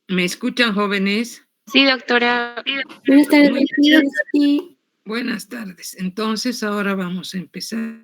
¿Me escuchan, jóvenes? Sí, doctora. Buenas tardes, Muy sí. Buenas tardes. Entonces, ahora vamos a empezar.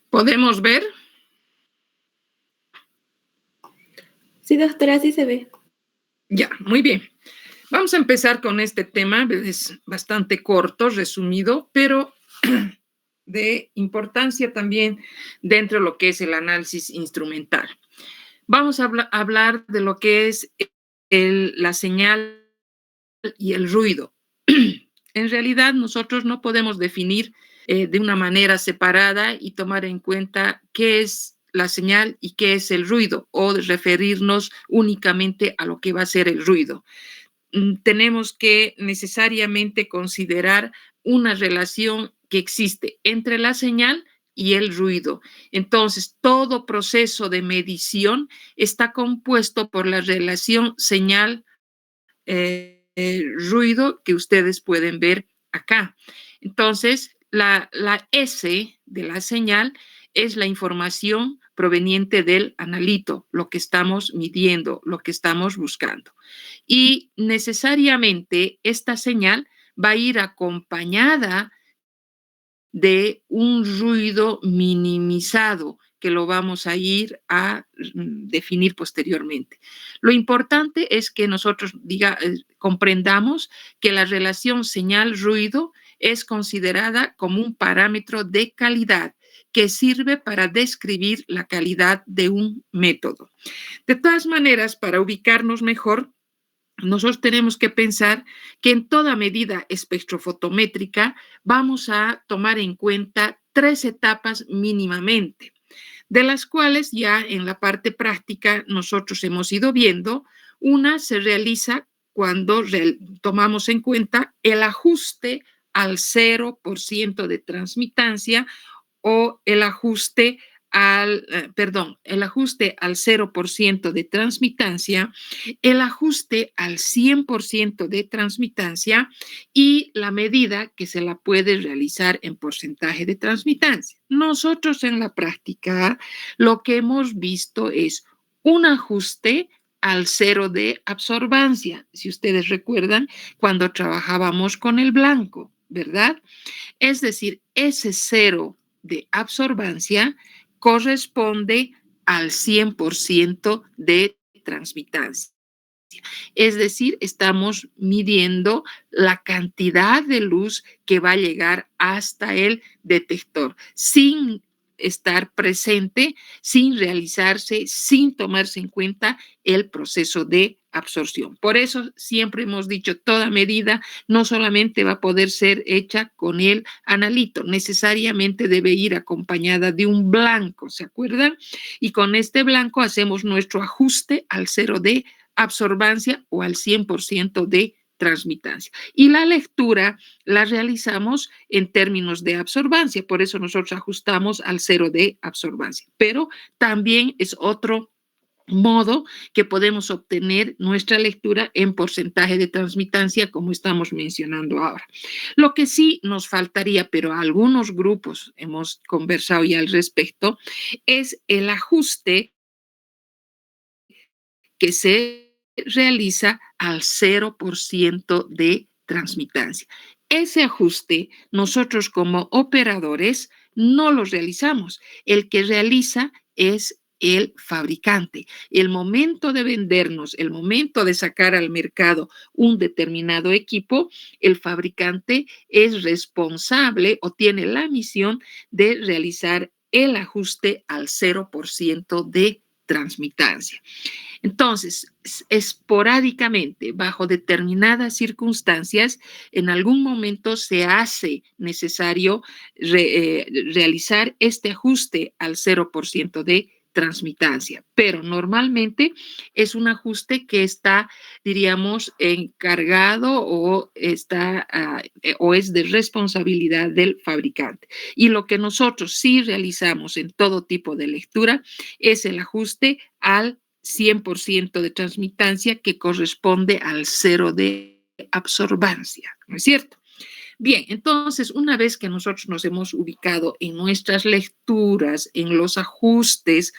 ¿Podemos ver? Sí, doctora, sí se ve. Ya, muy bien. Vamos a empezar con este tema. Es bastante corto, resumido, pero de importancia también dentro de lo que es el análisis instrumental. Vamos a hablar de lo que es la señal y el ruido. En realidad, nosotros no podemos definir de una manera separada y tomar en cuenta qué es la señal y qué es el ruido, o referirnos únicamente a lo que va a ser el ruido. Tenemos que necesariamente considerar una relación que existe entre la señal y el ruido. Entonces, todo proceso de medición está compuesto por la relación señal ruido que ustedes pueden ver acá. Entonces, la S de la señal es la información proveniente del analito, lo que estamos midiendo, lo que estamos buscando. Y necesariamente esta señal va a ir acompañada de un ruido minimizado que lo vamos a ir a definir posteriormente. Lo importante es que nosotros comprendamos que la relación señal-ruido es considerada como un parámetro de calidad que sirve para describir la calidad de un método. De todas maneras, para ubicarnos mejor, nosotros tenemos que pensar que en toda medida espectrofotométrica vamos a tomar en cuenta 3 etapas mínimamente, de las cuales ya en la parte práctica nosotros hemos ido viendo. Una se realiza cuando tomamos en cuenta el ajuste al 0% de transmitancia o el ajuste el ajuste al 0% de transmitancia, el ajuste al 100% de transmitancia y la medida que se la puede realizar en porcentaje de transmitancia. Nosotros en la práctica lo que hemos visto es un ajuste al 0 de absorbancia, si ustedes recuerdan cuando trabajábamos con el blanco, ¿verdad? Es decir, ese 0 de absorbancia corresponde al 100% de transmitancia. Es decir, estamos midiendo la cantidad de luz que va a llegar hasta el detector sin estar presente, sin realizarse, sin tomarse en cuenta el proceso de absorción. Por eso siempre hemos dicho, toda medida no solamente va a poder ser hecha con el analito, necesariamente debe ir acompañada de un blanco, ¿se acuerdan? Y con este blanco hacemos nuestro ajuste al 0 de absorbancia o al 100% de transmitancia. Y la lectura la realizamos en términos de absorbancia, por eso nosotros ajustamos al 0 de absorbancia, pero también es otro modo que podemos obtener nuestra lectura en porcentaje de transmitancia, como estamos mencionando ahora. Lo que sí nos faltaría, pero algunos grupos hemos conversado ya al respecto, es el ajuste que se realiza al 0% de transmitancia. Ese ajuste nosotros como operadores no lo realizamos. El que realiza es el fabricante. El momento de vendernos, el momento de sacar al mercado un determinado equipo, el fabricante es responsable o tiene la misión de realizar el ajuste al 0% de transmitancia. Entonces, esporádicamente, bajo determinadas circunstancias, en algún momento se hace necesario realizar este ajuste al 0% de transmitancia, pero normalmente es un ajuste que está, diríamos, encargado o está o es de responsabilidad del fabricante. Y lo que nosotros sí realizamos en todo tipo de lectura es el ajuste al 100% de transmitancia que corresponde al 0 de absorbancia, ¿no es cierto? Bien, entonces, una vez que nosotros nos hemos ubicado en nuestras lecturas, en los ajustes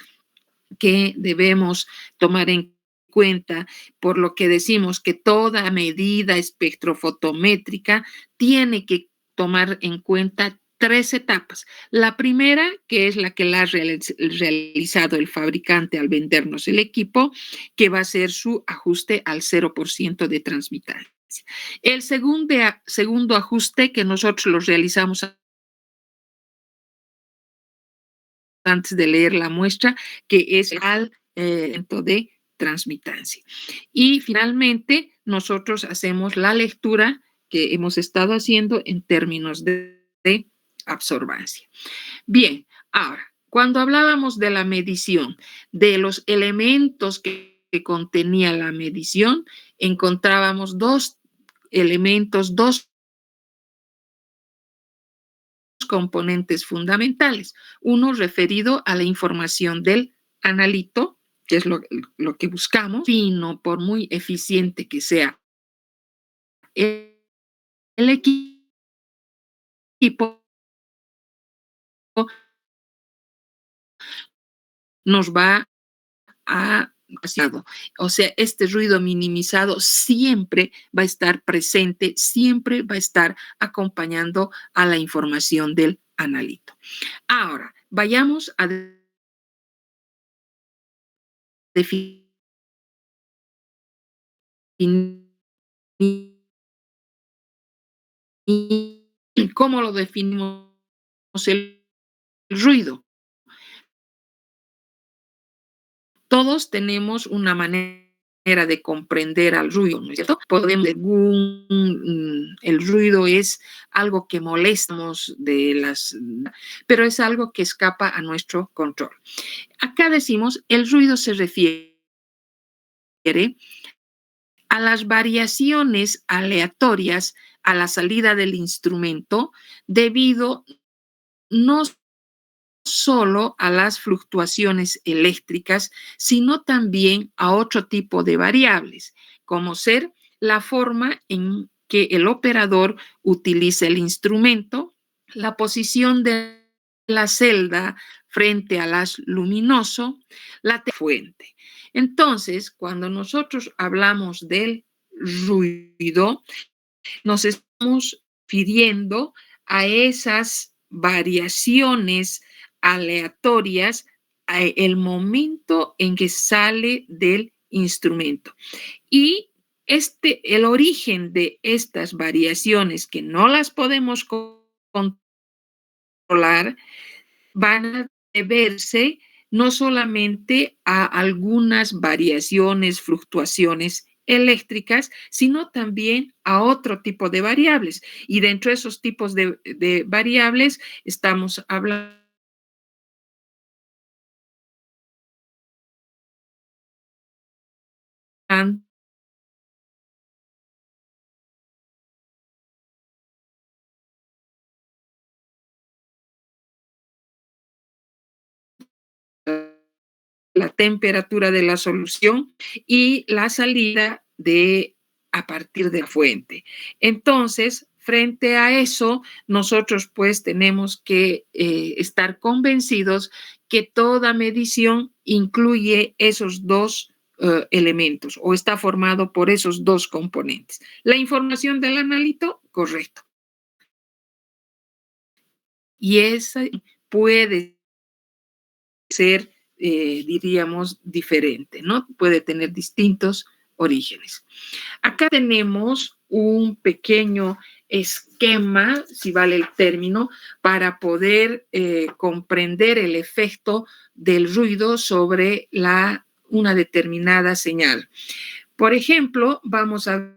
que debemos tomar en cuenta, por lo que decimos que toda medida espectrofotométrica tiene que tomar en cuenta 3 etapas. La primera, que es la que la ha realizado el fabricante al vendernos el equipo, que va a ser su ajuste al 0% de transmitancia. El segundo ajuste que nosotros lo realizamos antes de leer la muestra, que es al de transmitancia. Y finalmente, nosotros hacemos la lectura que hemos estado haciendo en términos de absorbancia. Bien, ahora, cuando hablábamos de la medición, de los elementos que contenía la medición, encontrábamos dos elementos, dos componentes fundamentales. Uno referido a la información del analito, que es lo que buscamos, fino, por muy eficiente que sea el equipo, nos va a... O sea, este ruido minimizado siempre va a estar presente, siempre va a estar acompañando a la información del analito. Ahora, vayamos a definir cómo lo definimos el ruido. Todos tenemos una manera de comprender al ruido, ¿no es cierto? Podemos, el ruido es algo que molestamos pero es algo que escapa a nuestro control. Acá decimos, el ruido se refiere a las variaciones aleatorias a la salida del instrumento debido no solo a las fluctuaciones eléctricas, sino también a otro tipo de variables, como ser la forma en que el operador utiliza el instrumento, la posición de la celda frente al haz luminoso, la fuente. Entonces, cuando nosotros hablamos del ruido, nos estamos refiriendo a esas variaciones aleatorias el momento en que sale del instrumento. Y el origen de estas variaciones que no las podemos controlar van a deberse no solamente a algunas variaciones, fluctuaciones eléctricas, sino también a otro tipo de variables. Y dentro de esos tipos de variables estamos hablando la temperatura de la solución y la salida a partir de la fuente. Entonces, frente a eso, nosotros pues tenemos que estar convencidos que toda medición incluye esos dos elementos o está formado por esos dos componentes. La información del analito, correcto. Y esa puede ser, diríamos, diferente, ¿no? Puede tener distintos orígenes. Acá tenemos un pequeño esquema, si vale el término, para poder comprender el efecto del ruido sobre una determinada señal. Por ejemplo, vamos a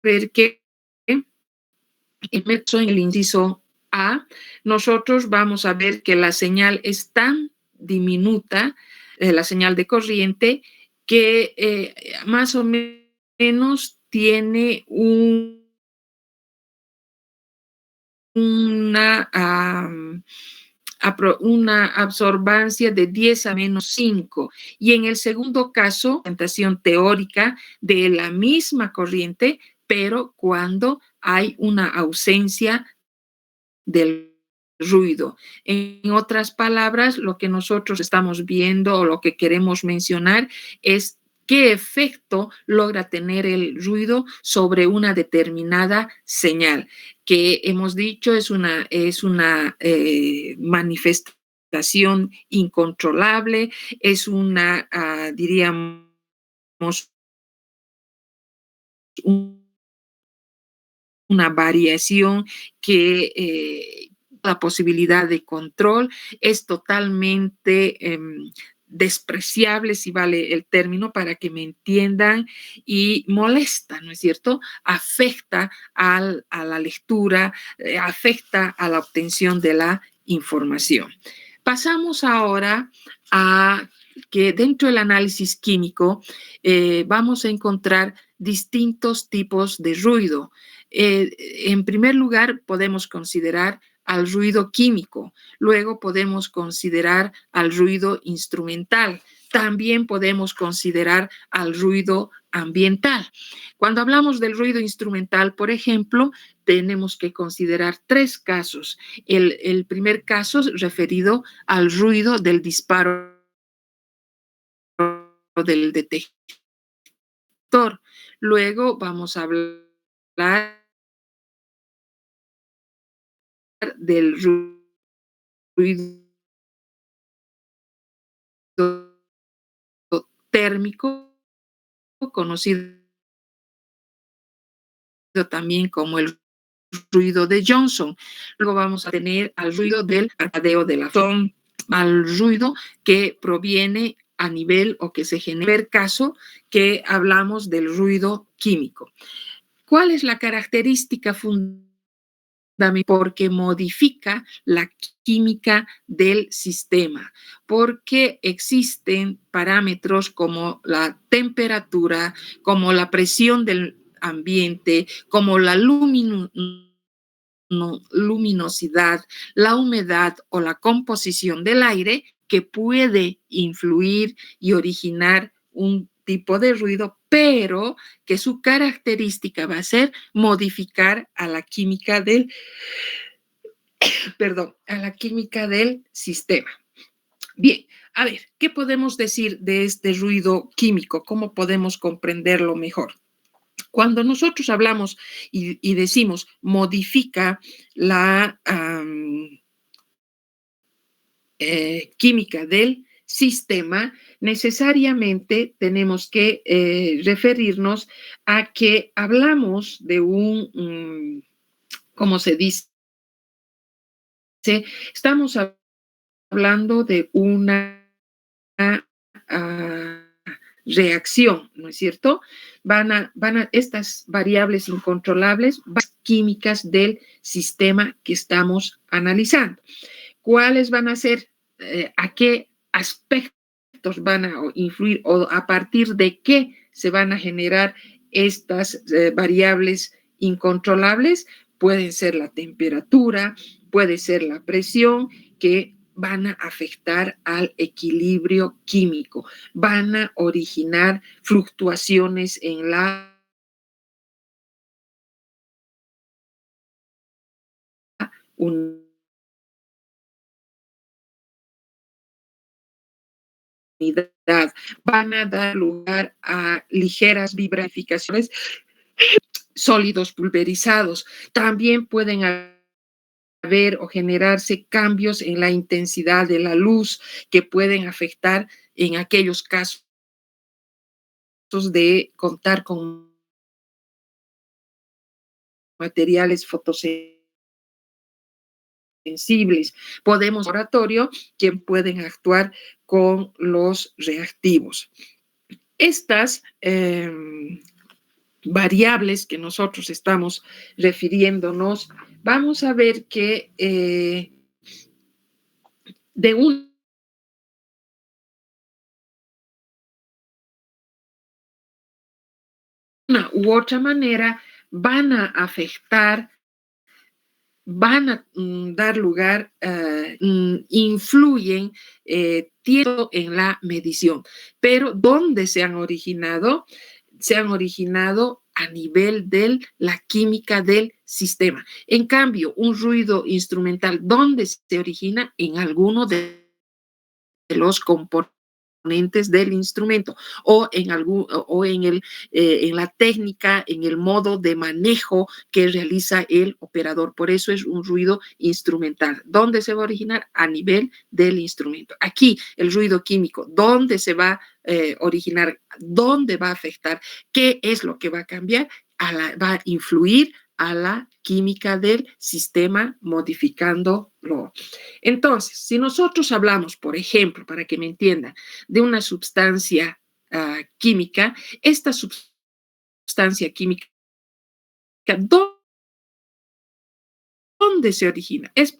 ver que en el inciso A, nosotros vamos a ver que la señal es tan diminuta, la señal de corriente, que más o menos tiene una, una absorbancia de 10 a menos 5. Y en el segundo caso, presentación teórica de la misma corriente, pero cuando hay una ausencia del ruido. En otras palabras, lo que nosotros estamos viendo o lo que queremos mencionar es qué efecto logra tener el ruido sobre una determinada señal, que hemos dicho es una manifestación incontrolable, es una, diríamos, una variación que la posibilidad de control es totalmente despreciable, si vale el término, para que me entiendan, y molesta, ¿no es cierto? Afecta a la lectura, afecta a la obtención de la información. Pasamos ahora a que dentro del análisis químico vamos a encontrar distintos tipos de ruido. En primer lugar, podemos considerar al ruido químico, luego podemos considerar al ruido instrumental, también podemos considerar al ruido ambiental. Cuando hablamos del ruido instrumental, por ejemplo, tenemos que considerar tres casos. El primer caso es referido al ruido del disparo del detector. Luego vamos a hablar del ruido térmico, conocido también como el ruido de Johnson. Luego vamos a tener al ruido del parpadeo de la son, al ruido que proviene a nivel o que se genera. En el caso que hablamos del ruido químico. ¿Cuál es la característica fundamental? Porque modifica la química del sistema, porque existen parámetros como la temperatura, como la presión del ambiente, como la luminosidad, la humedad o la composición del aire que puede influir y originar un tipo de ruido, pero que su característica va a ser modificar a la química a la química del sistema. Bien, a ver, ¿qué podemos decir de este ruido químico? ¿Cómo podemos comprenderlo mejor? Cuando nosotros hablamos y decimos modifica la química del sistema, necesariamente tenemos que referirnos a que hablamos de ¿cómo se dice? Estamos hablando de una reacción, ¿no es cierto? Estas variables incontrolables, químicas del sistema que estamos analizando. ¿Cuáles van a ser? ¿A qué aspectos van a influir o a partir de qué se van a generar estas variables incontrolables? Pueden ser la temperatura, puede ser la presión, que van a afectar al equilibrio químico, van a originar fluctuaciones en la unidad, van a dar lugar a ligeras vibraciones, sólidos pulverizados. También pueden haber o generarse cambios en la intensidad de la luz que pueden afectar en aquellos casos de contar con materiales fotosensibles. Podemos laboratorio que pueden actuar con los reactivos. Estas variables que nosotros estamos refiriéndonos, vamos a ver que de una u otra manera van a afectar, van a dar lugar, influyen tiempo en la medición. Pero ¿dónde se han originado? Se han originado a nivel de la química del sistema. En cambio, un ruido instrumental, ¿dónde se origina? En alguno de los componentes del instrumento o en la técnica, en el modo de manejo que realiza el operador. Por eso es un ruido instrumental. ¿Dónde se va a originar? A nivel del instrumento. Aquí el ruido químico, ¿dónde se va a originar? ¿Dónde va a afectar? ¿Qué es lo que va a cambiar? Va a influir a la química del sistema modificándolo. Entonces, si nosotros hablamos, por ejemplo, para que me entiendan, de una sustancia química, esta sustancia química, ¿dónde se origina? Es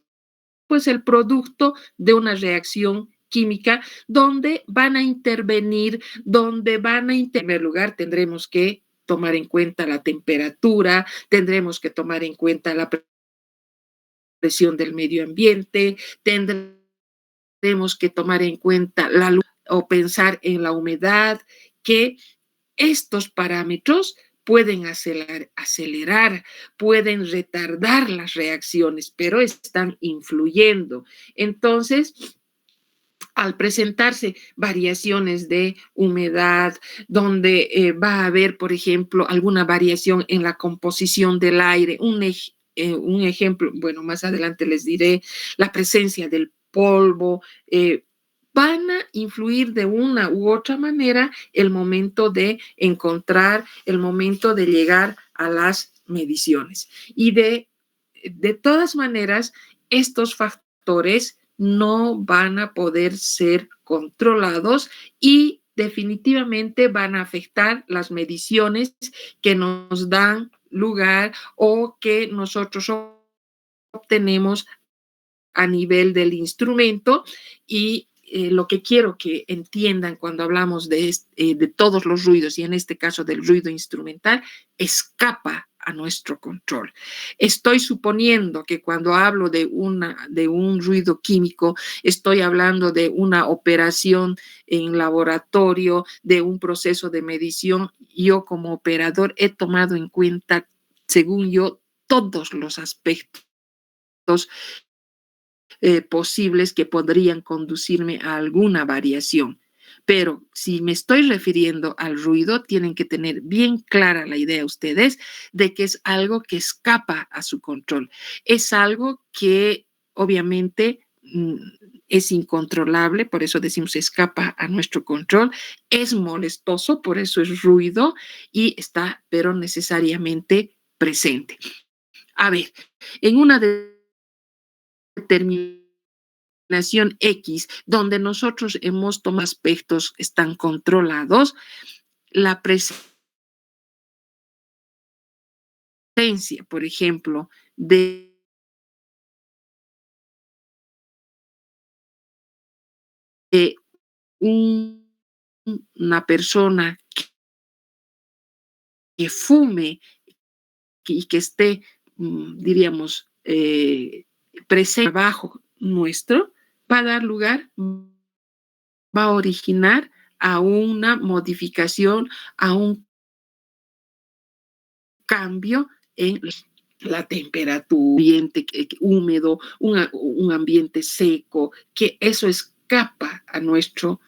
pues el producto de una reacción química donde van a intervenir, en primer lugar tendremos que tomar en cuenta la temperatura, tendremos que tomar en cuenta la presión del medio ambiente, tendremos que tomar en cuenta la luz o pensar en la humedad, que estos parámetros pueden acelerar, pueden retardar las reacciones, pero están influyendo. Entonces, al presentarse variaciones de humedad, donde va a haber, por ejemplo, alguna variación en la composición del aire, un ejemplo, bueno, más adelante les diré, la presencia del polvo, van a influir de una u otra manera el momento de encontrar, el momento de llegar a las mediciones. Y de todas maneras, estos factores no van a poder ser controlados y definitivamente van a afectar las mediciones que nos dan lugar o que nosotros obtenemos a nivel del instrumento. Y lo que quiero que entiendan cuando hablamos de todos los ruidos, y en este caso del ruido instrumental, escapa a nuestro control. Estoy suponiendo que cuando hablo de un ruido químico, estoy hablando de una operación en laboratorio, de un proceso de medición. Yo como operador he tomado en cuenta, según yo, todos los aspectos posibles que podrían conducirme a alguna variación. Pero si me estoy refiriendo al ruido, tienen que tener bien clara la idea ustedes de que es algo que escapa a su control. Es algo que obviamente es incontrolable, por eso decimos escapa a nuestro control, es molestoso, por eso es ruido y está, pero necesariamente presente. A ver, en una determinación X, donde nosotros hemos tomado aspectos que están controlados, la presencia, por ejemplo, de una persona que fume y que esté, diríamos, presente bajo nuestro, va a dar lugar, va a originar a una modificación, a un cambio en la temperatura, ambiente húmedo, un ambiente seco, que eso escapa a nuestro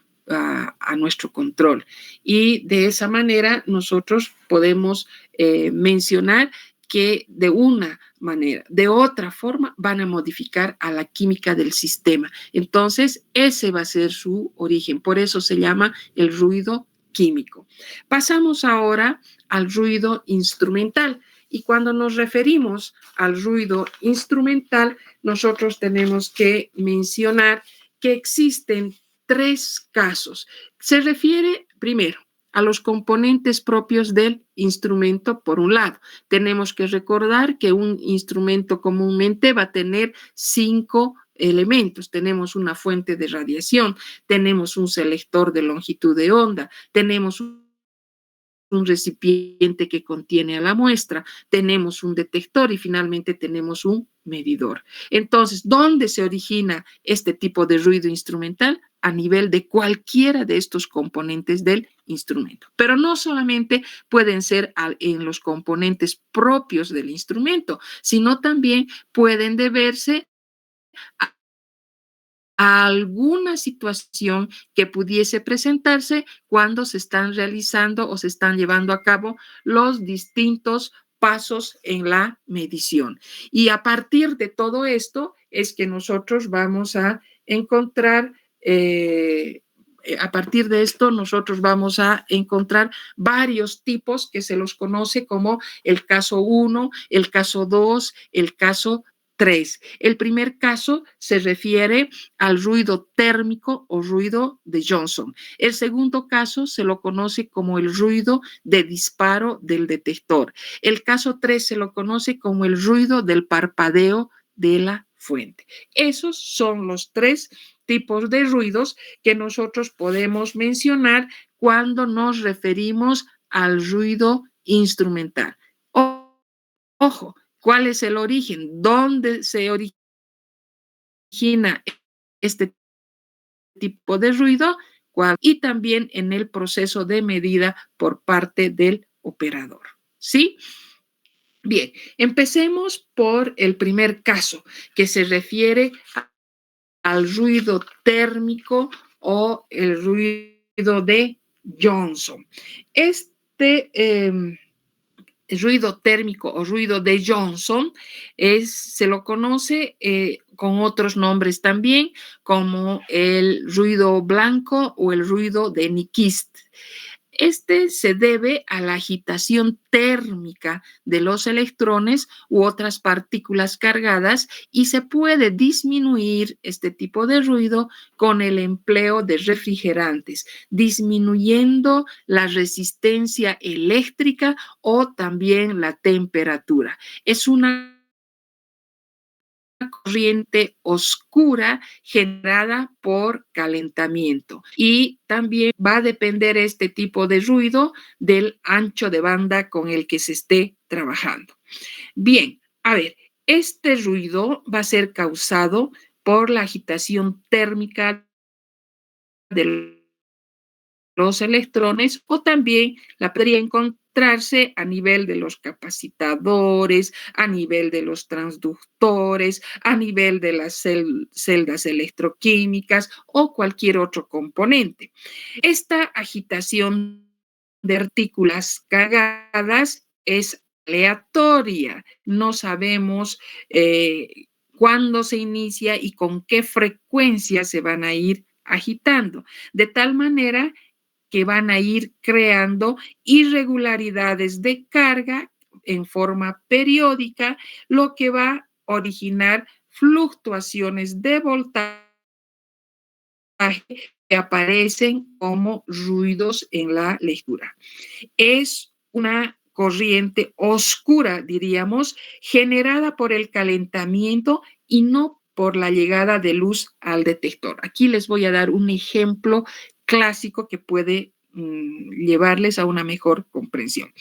control. Y de esa manera nosotros podemos mencionar que de una manera, de otra forma, van a modificar a la química del sistema. Entonces, ese va a ser su origen. Por eso se llama el ruido químico. Pasamos ahora al ruido instrumental. Y cuando nos referimos al ruido instrumental, nosotros tenemos que mencionar que existen 3 casos. Se refiere primero a los componentes propios del instrumento, por un lado. Tenemos que recordar que un instrumento comúnmente va a tener 5 elementos. Tenemos una fuente de radiación, tenemos un selector de longitud de onda, tenemos un recipiente que contiene a la muestra, tenemos un detector y finalmente tenemos un medidor. Entonces, ¿dónde se origina este tipo de ruido instrumental? A nivel de cualquiera de estos componentes del instrumento. Pero no solamente pueden ser en los componentes propios del instrumento, sino también pueden deberse a alguna situación que pudiese presentarse cuando se están realizando o se están llevando a cabo los distintos pasos en la medición. Y a partir de todo esto es que nosotros vamos a encontrar, a partir de esto nosotros vamos a encontrar varios tipos que se los conoce como el caso 1, el caso 2, el caso 3. El primer caso se refiere al ruido térmico o ruido de Johnson. El segundo caso se lo conoce como el ruido de disparo del detector. El caso 3 se lo conoce como el ruido del parpadeo de la fuente. Esos son los 3 tipos de ruidos que nosotros podemos mencionar cuando nos referimos al ruido instrumental. Ojo, ¿cuál es el origen? ¿Dónde se origina este tipo de ruido? Y también en el proceso de medida por parte del operador. ¿Sí? Bien, empecemos por el primer caso, que se refiere al ruido térmico o el ruido de Johnson. El ruido térmico o ruido de Johnson se lo conoce con otros nombres también, como el ruido blanco o el ruido de Nyquist. Este se debe a la agitación térmica de los electrones u otras partículas cargadas y se puede disminuir este tipo de ruido con el empleo de refrigerantes, disminuyendo la resistencia eléctrica o también la temperatura. Es una corriente oscura generada por calentamiento y también va a depender este tipo de ruido del ancho de banda con el que se esté trabajando. Bien, a ver, este ruido va a ser causado por la agitación térmica del los electrones o también la podría encontrarse a nivel de los capacitadores, a nivel de los transductores, a nivel de las celdas electroquímicas o cualquier otro componente. Esta agitación de partículas cargadas es aleatoria. No sabemos cuándo se inicia y con qué frecuencia se van a ir agitando, de tal manera que van a ir creando irregularidades de carga en forma periódica, lo que va a originar fluctuaciones de voltaje que aparecen como ruidos en la lectura. Es una corriente oscura, diríamos, generada por el calentamiento y no por la llegada de luz al detector. Aquí les voy a dar un ejemplo clásico que puede llevarles a una mejor comprensión.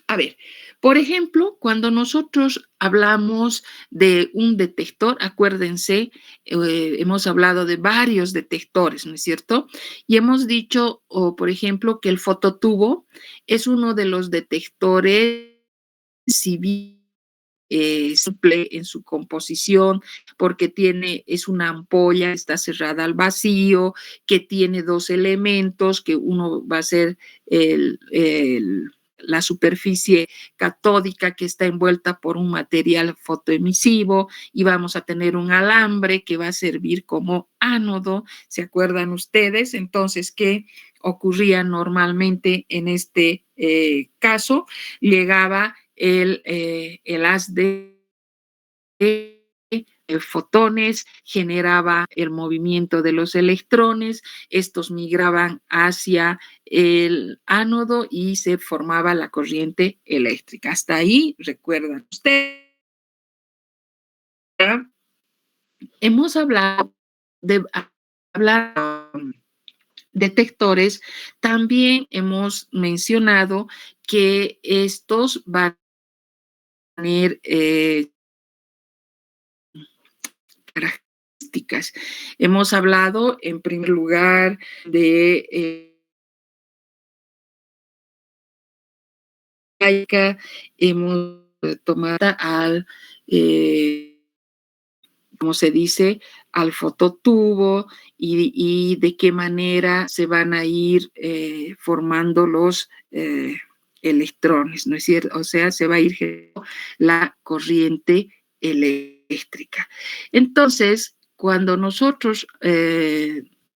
A ver, por ejemplo, cuando nosotros hablamos de un detector, acuérdense, hemos hablado de varios detectores, ¿no es cierto? Y hemos dicho, por ejemplo, que el fototubo es uno de los detectores civil simple en su composición, porque es una ampolla, está cerrada al vacío, que tiene 2 elementos, que uno va a ser la superficie catódica que está envuelta por un material fotoemisivo y vamos a tener un alambre que va a servir como ánodo. ¿Se acuerdan ustedes? Entonces, ¿qué ocurría normalmente en este caso? Llegaba el haz de fotones, generaba el movimiento de los electrones, estos migraban hacia el ánodo y se formaba la corriente eléctrica. Hasta ahí, recuerdan ustedes. Hemos hablado de hablar detectores, también hemos mencionado que estos van a tener características. Hemos hablado, en primer lugar, de hemos tomado al, como se dice, al fototubo y de qué manera se van a ir formando los electrones, ¿no es cierto? O sea, se va a ir generando la corriente eléctrica. Entonces, cuando nosotros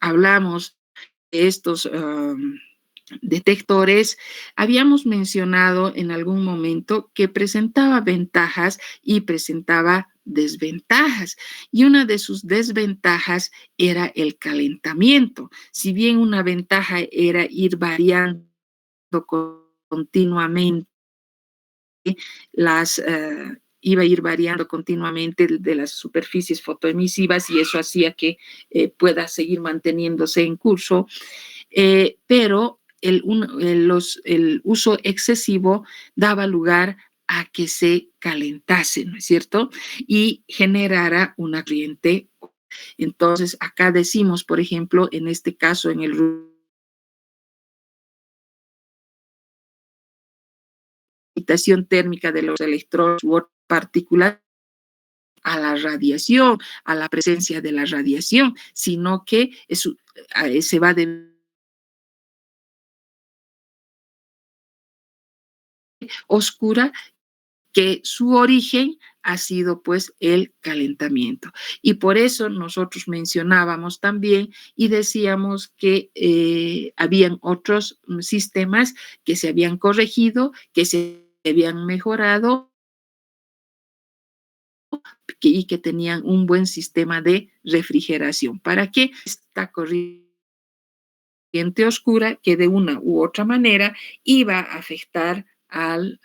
hablamos de estos detectores, habíamos mencionado en algún momento que presentaba ventajas y presentaba desventajas. Y una de sus desventajas era el calentamiento. Si bien una ventaja era ir variando continuamente iba a ir variando continuamente de las superficies fotoemisivas y eso hacía que pueda seguir manteniéndose en curso, pero el uso excesivo daba lugar a que se calentase, ¿no es cierto? Y generara una corriente. Entonces, acá decimos, por ejemplo, en este caso, en el limitación térmica de los electrones u partículas a la radiación, a la presencia de la radiación, sino que se va de oscura, que su origen ha sido pues el calentamiento. Y por eso nosotros mencionábamos también y decíamos que habían otros sistemas que se habían corregido, que se habían mejorado y que tenían un buen sistema de refrigeración. ¿Para qué? Esta corriente oscura que de una u otra manera iba a afectar al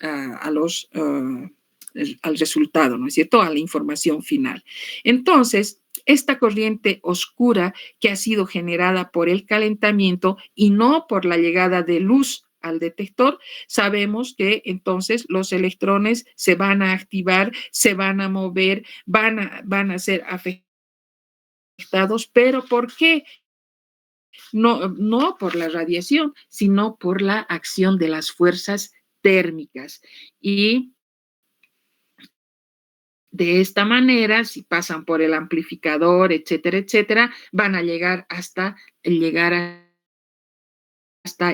resultado, ¿no es cierto? A la información final. Entonces, esta corriente oscura que ha sido generada por el calentamiento y no por la llegada de luz al detector, sabemos que entonces los electrones se van a activar, se van a mover, van a ser afectados, pero ¿por qué? No por la radiación, sino por la acción de las fuerzas térmicas. Y de esta manera, si pasan por el amplificador, etcétera, etcétera, van a llegar hasta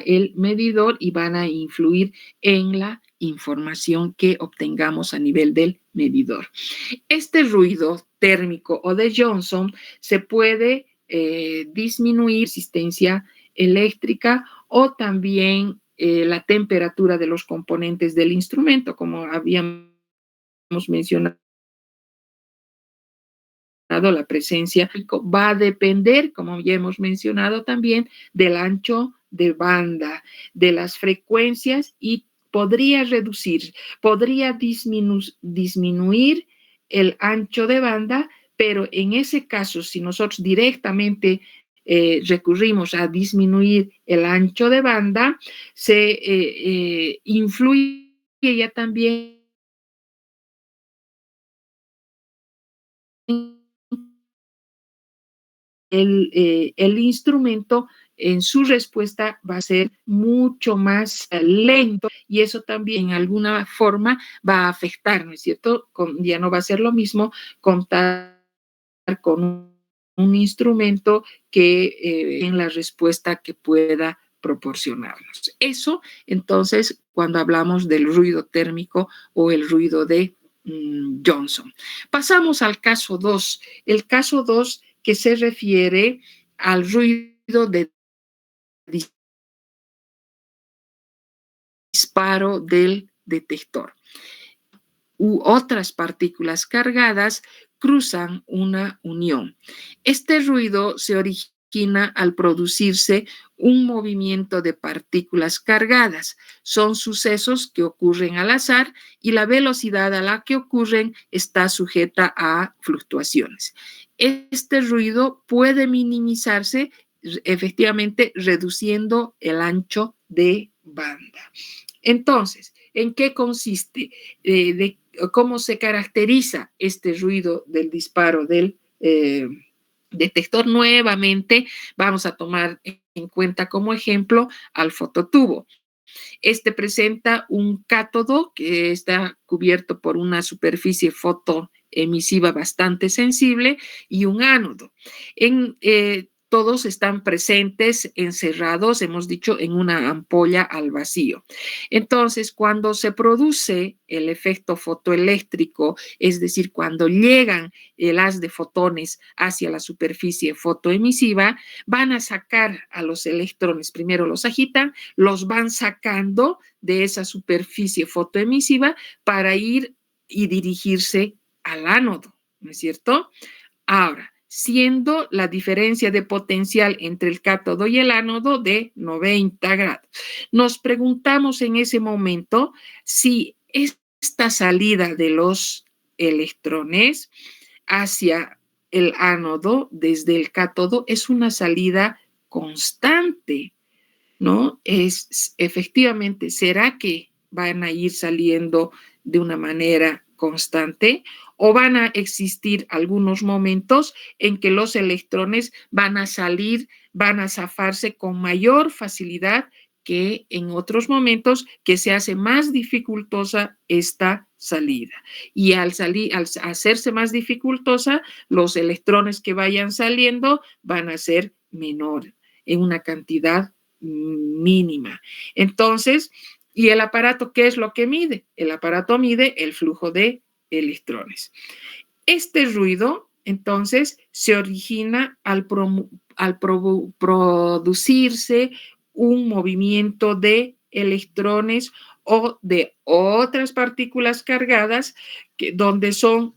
el medidor y van a influir en la información que obtengamos a nivel del medidor. Este ruido térmico o de Johnson se puede disminuir resistencia eléctrica o también la temperatura de los componentes del instrumento, como habíamos mencionado. La presencia va a depender, como ya hemos mencionado también, del ancho de banda, de las frecuencias y podría disminuir el ancho de banda, pero en ese caso, si nosotros directamente recurrimos a disminuir el ancho de banda, se influye ya también el instrumento en su respuesta va a ser mucho más lento y eso también en alguna forma va a afectar, ¿no es cierto? Ya no va a ser lo mismo contar con un instrumento que en la respuesta que pueda proporcionarnos. Eso, entonces, cuando hablamos del ruido térmico o el ruido de Johnson. Pasamos al caso 2. El caso 2 que se refiere al ruido de disparo del detector u otras partículas cargadas cruzan una unión. Este ruido se origina al producirse un movimiento de partículas cargadas. Son sucesos que ocurren al azar y la velocidad a la que ocurren está sujeta a fluctuaciones. Este ruido puede minimizarse efectivamente reduciendo el ancho de banda. Entonces, ¿en qué consiste? De cómo se caracteriza este ruido del disparo del detector. Nuevamente, vamos a tomar en cuenta como ejemplo al fototubo. Este presenta un cátodo que está cubierto por una superficie fotoemisiva bastante sensible y un ánodo. Todos están presentes, encerrados, hemos dicho, en una ampolla al vacío. Entonces, cuando se produce el efecto fotoeléctrico, es decir, cuando llegan el haz de fotones hacia la superficie fotoemisiva, van a sacar a los electrones, primero los agitan, los van sacando de esa superficie fotoemisiva para ir y dirigirse al ánodo, ¿no es cierto? Ahora, siendo la diferencia de potencial entre el cátodo y el ánodo de 90 grados. Nos preguntamos en ese momento si esta salida de los electrones hacia el ánodo desde el cátodo es una salida constante, ¿no? Efectivamente, ¿será que van a ir saliendo de una manera constante o van a existir algunos momentos en que los electrones van a salir, van a zafarse con mayor facilidad que en otros momentos que se hace más dificultosa esta salida? Y al hacerse más dificultosa, los electrones que vayan saliendo van a ser menores en una cantidad mínima. Entonces, ¿y el aparato qué es lo que mide? El aparato mide el flujo de electrones. Este ruido, entonces, se origina al producirse un movimiento de electrones o de otras partículas cargadas donde son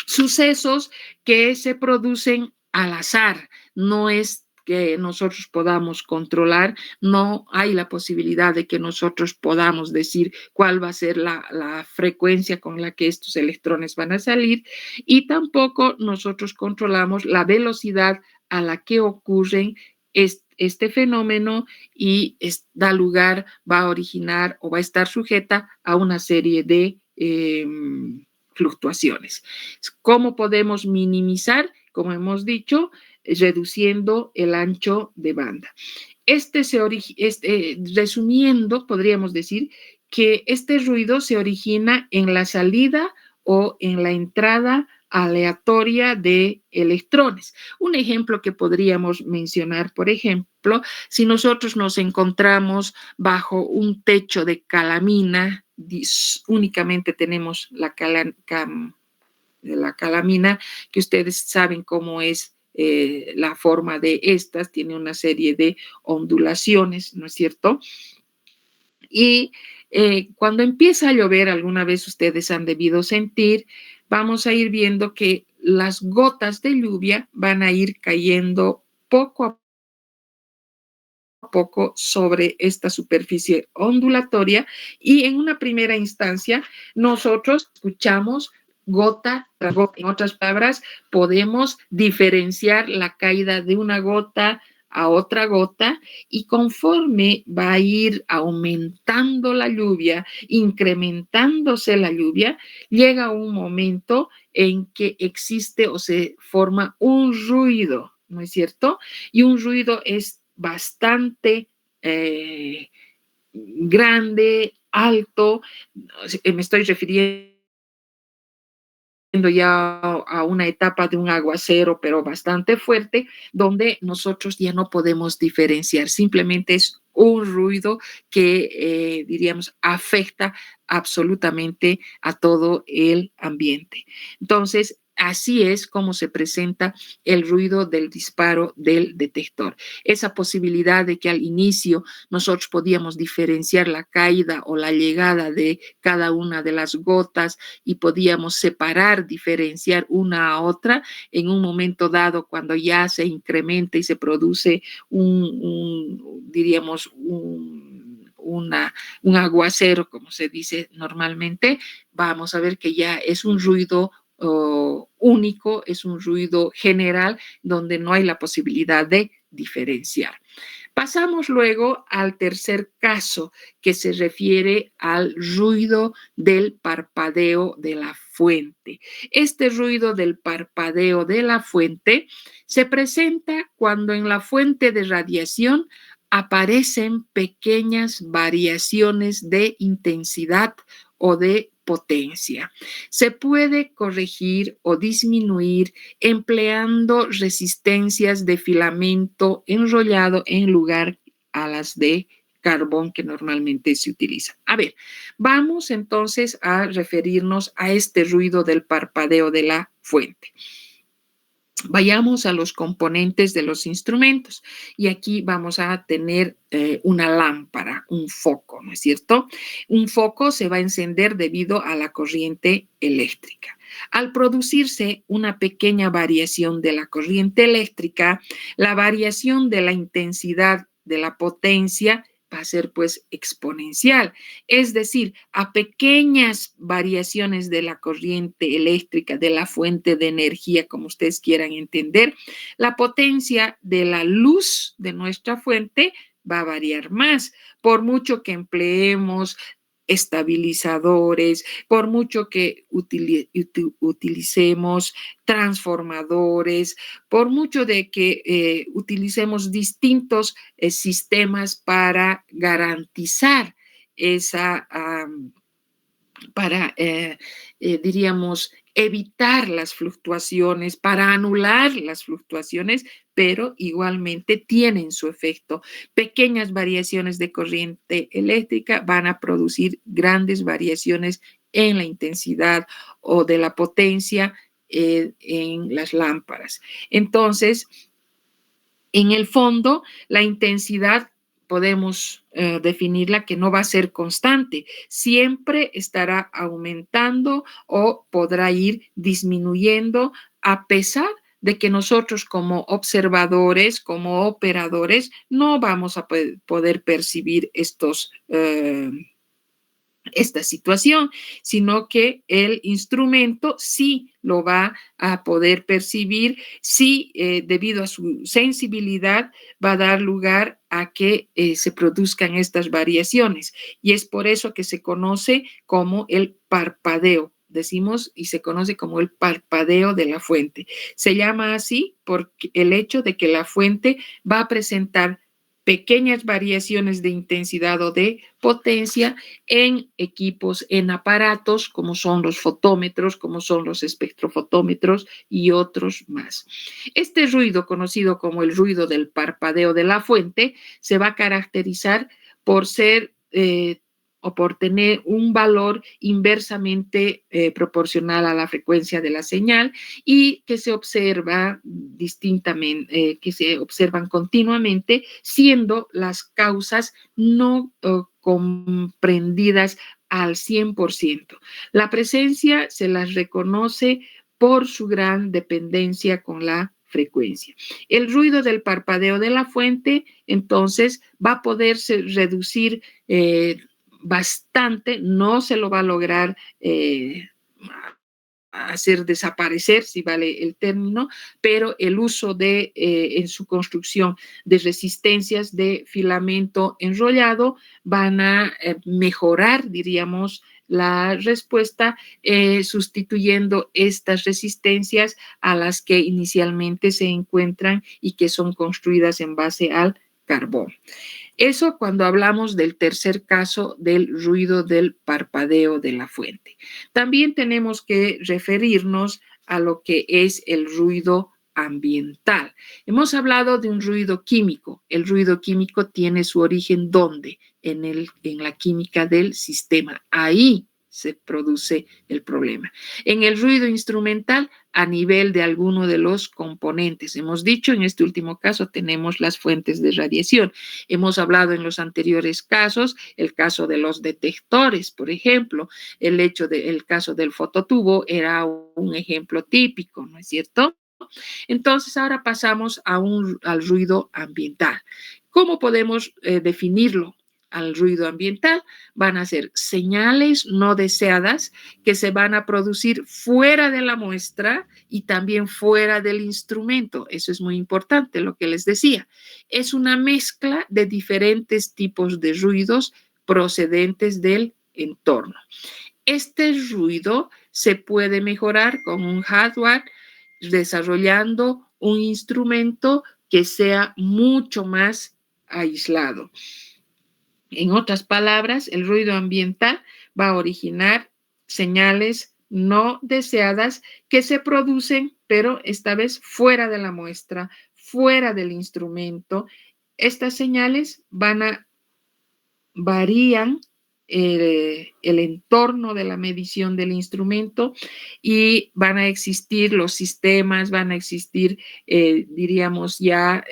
sucesos que se producen al azar, no es que nosotros podamos controlar, no hay la posibilidad de que nosotros podamos decir cuál va a ser la frecuencia con la que estos electrones van a salir y tampoco nosotros controlamos la velocidad a la que ocurren este fenómeno y da lugar, va a originar o va a estar sujeta a una serie de fluctuaciones. ¿Cómo podemos minimizar? Como hemos dicho, reduciendo el ancho de banda. Resumiendo, podríamos decir que este ruido se origina en la salida o en la entrada aleatoria de electrones. Un ejemplo que podríamos mencionar, por ejemplo, si nosotros nos encontramos bajo un techo de calamina, únicamente tenemos la calamina, que ustedes saben cómo es la forma de estas, tiene una serie de ondulaciones, ¿no es cierto? Y cuando empieza a llover, alguna vez ustedes han debido sentir, vamos a ir viendo que las gotas de lluvia van a ir cayendo poco a poco sobre esta superficie ondulatoria y en una primera instancia nosotros escuchamos gota tras gota. En otras palabras, podemos diferenciar la caída de una gota a otra gota y conforme va a ir aumentando la lluvia, incrementándose la lluvia, llega un momento en que existe o se forma un ruido, ¿no es cierto? Y un ruido es bastante grande, alto, me estoy refiriendo ya a una etapa de un aguacero, pero bastante fuerte, donde nosotros ya no podemos diferenciar. Simplemente es un ruido que, diríamos, afecta absolutamente a todo el ambiente. Entonces, así es como se presenta el ruido del disparo del detector. Esa posibilidad de que al inicio nosotros podíamos diferenciar la caída o la llegada de cada una de las gotas y podíamos separar, diferenciar una a otra en un momento dado cuando ya se incrementa y se produce diríamos, un aguacero, como se dice normalmente, vamos a ver que ya es un ruido único, es un ruido general donde no hay la posibilidad de diferenciar. Pasamos luego al tercer caso, que se refiere al ruido del parpadeo de la fuente. Este ruido del parpadeo de la fuente se presenta cuando en la fuente de radiación aparecen pequeñas variaciones de intensidad o de potencia. Se puede corregir o disminuir empleando resistencias de filamento enrollado en lugar a las de carbón que normalmente se utiliza. A ver, vamos entonces a referirnos a este ruido del parpadeo de la fuente. Vayamos a los componentes de los instrumentos y aquí vamos a tener una lámpara, un foco, ¿no es cierto? Un foco se va a encender debido a la corriente eléctrica. Al producirse una pequeña variación de la corriente eléctrica, la variación de la intensidad de la potencia va a ser pues exponencial, es decir, a pequeñas variaciones de la corriente eléctrica, de la fuente de energía, como ustedes quieran entender, la potencia de la luz de nuestra fuente va a variar más, por mucho que empleemos estabilizadores, por mucho que utilicemos transformadores, por mucho de que utilicemos distintos sistemas para garantizar esa, diríamos, evitar las fluctuaciones, para anular las fluctuaciones, pero igualmente tienen su efecto. Pequeñas variaciones de corriente eléctrica van a producir grandes variaciones en la intensidad o de la potencia en las lámparas. Entonces, en el fondo, la intensidad podemos definirla que no va a ser constante, siempre estará aumentando o podrá ir disminuyendo a pesar de que nosotros como observadores, como operadores, no vamos a poder percibir esta situación, sino que el instrumento sí lo va a poder percibir, sí, debido a su sensibilidad, va a dar lugar a que se produzcan estas variaciones. Y es por eso que se conoce como el parpadeo. Decimos y se conoce como el parpadeo de la fuente. Se llama así por el hecho de que la fuente va a presentar pequeñas variaciones de intensidad o de potencia en equipos, en aparatos como son los fotómetros, como son los espectrofotómetros y otros más. Este ruido, conocido como el ruido del parpadeo de la fuente, se va a caracterizar por ser o por tener un valor inversamente proporcional a la frecuencia de la señal y que se observa distintamente, que se observan continuamente, siendo las causas no comprendidas al 100%. La presencia se las reconoce por su gran dependencia con la frecuencia. El ruido del parpadeo de la fuente, entonces, va a poderse reducir bastante, no se lo va a lograr hacer desaparecer, si vale el término, pero el uso de, en su construcción de resistencias de filamento enrollado van a mejorar, diríamos, la respuesta sustituyendo estas resistencias a las que inicialmente se encuentran y que son construidas en base al carbón. Eso cuando hablamos del tercer caso del ruido del parpadeo de la fuente. También tenemos que referirnos a lo que es el ruido ambiental. Hemos hablado de un ruido químico. El ruido químico tiene su origen ¿dónde? En la química del sistema. Ahí se produce el problema. En el ruido instrumental, a nivel de alguno de los componentes. Hemos dicho, en este último caso, tenemos las fuentes de radiación. Hemos hablado en los anteriores casos, el caso de los detectores, por ejemplo, el caso del fototubo era un ejemplo típico, ¿no es cierto? Entonces, ahora pasamos al ruido ambiental. ¿Cómo podemos definirlo? Al ruido ambiental van a ser señales no deseadas que se van a producir fuera de la muestra y también fuera del instrumento. Eso es muy importante, lo que les decía. Es una mezcla de diferentes tipos de ruidos procedentes del entorno. Este ruido se puede mejorar con un hardware desarrollando un instrumento que sea mucho más aislado. En otras palabras, el ruido ambiental va a originar señales no deseadas que se producen, pero esta vez fuera de la muestra, fuera del instrumento. Estas señales varían el entorno de la medición del instrumento y van a existir los sistemas, van a existir, diríamos ya,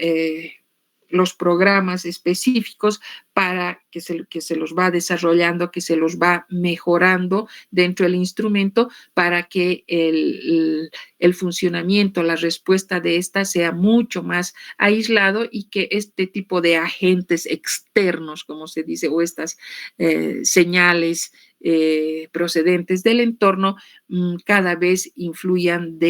los programas específicos para que se los va desarrollando, que se los va mejorando dentro del instrumento para que el funcionamiento, la respuesta de esta sea mucho más aislado y que este tipo de agentes externos, como se dice, o estas señales procedentes del entorno cada vez influyan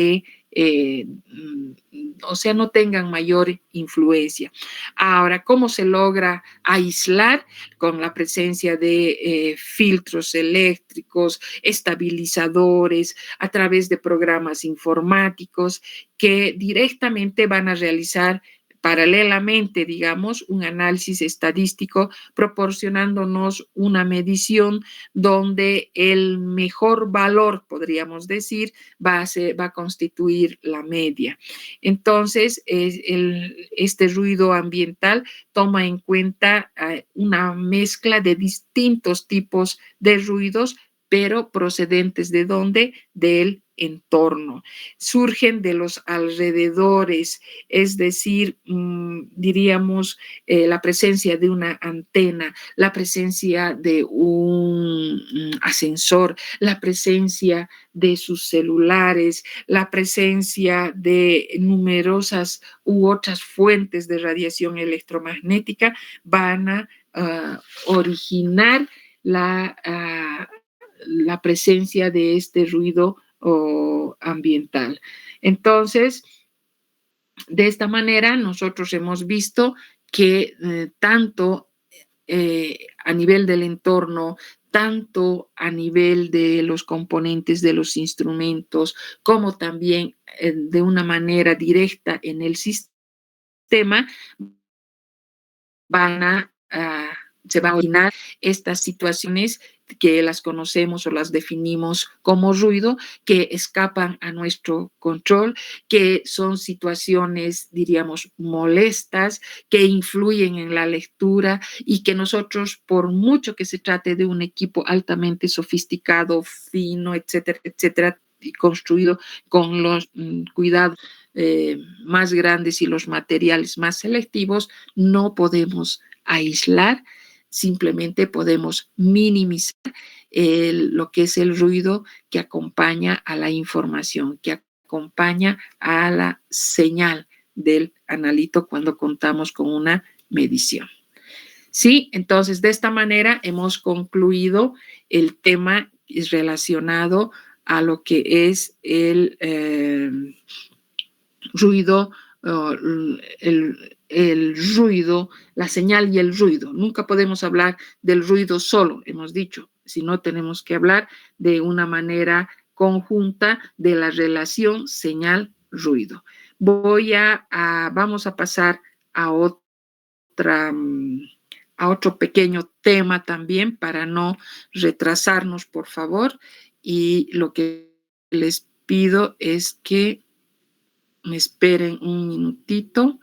o sea, no tengan mayor influencia. Ahora, ¿cómo se logra aislar? Con la presencia de filtros eléctricos, estabilizadores, a través de programas informáticos que directamente van a realizar paralelamente, digamos, un análisis estadístico proporcionándonos una medición donde el mejor valor, podríamos decir, va a constituir la media. Entonces, este ruido ambiental toma en cuenta una mezcla de distintos tipos de ruidos, pero procedentes ¿de dónde? Del entorno. Surgen de los alrededores, es decir, diríamos, la presencia de una antena, la presencia de un ascensor, la presencia de sus celulares, la presencia de numerosas u otras fuentes de radiación electromagnética van a originar la presencia de este ruido ambiental. Entonces, de esta manera, nosotros hemos visto que tanto a nivel del entorno, tanto a nivel de los componentes de los instrumentos, como también de una manera directa en el sistema, se van a originar estas situaciones que las conocemos o las definimos como ruido, que escapan a nuestro control, que son situaciones, diríamos, molestas, que influyen en la lectura y que nosotros, por mucho que se trate de un equipo altamente sofisticado, fino, etcétera, etcétera, y construido con los cuidados más grandes y los materiales más selectivos, no podemos aislar, simplemente podemos minimizar lo que es el ruido que acompaña a la información, que acompaña a la señal del analito cuando contamos con una medición. Sí, entonces de esta manera hemos concluido el tema relacionado a lo que es el ruido, el ruido, la señal y el ruido. Nunca podemos hablar del ruido solo, hemos dicho, sino tenemos que hablar de una manera conjunta de la relación señal-ruido. Vamos a pasar a a otro pequeño tema también para no retrasarnos, por favor. Y lo que les pido es que me esperen un minutito.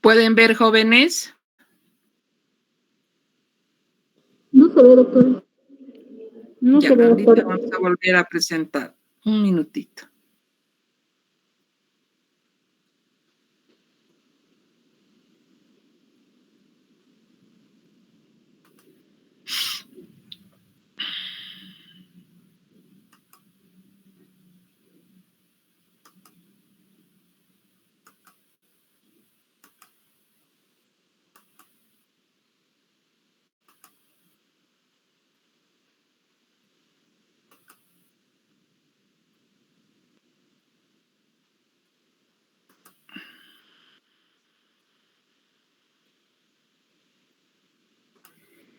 ¿Pueden ver, jóvenes? No se ve, doctora. No Ya, se ve, ahorita doctora. vamos a volver a presentar. Un minutito.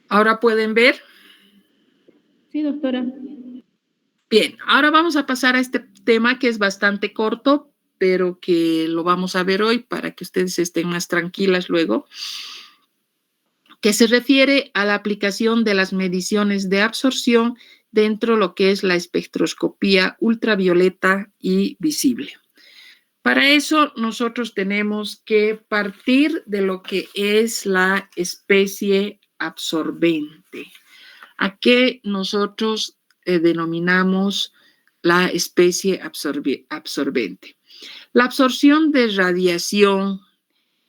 ¿Ahora pueden ver? Sí, doctora. Bien, ahora vamos a pasar a este tema que es bastante corto, pero que lo vamos a ver hoy para que ustedes estén más tranquilas luego, que se refiere a la aplicación de las mediciones de absorción dentro de lo que es la espectroscopía ultravioleta y visible. Para eso nosotros tenemos que partir de lo que es la especie absorbente. ¿A qué nosotros denominamos la especie absorbente? La absorción de radiación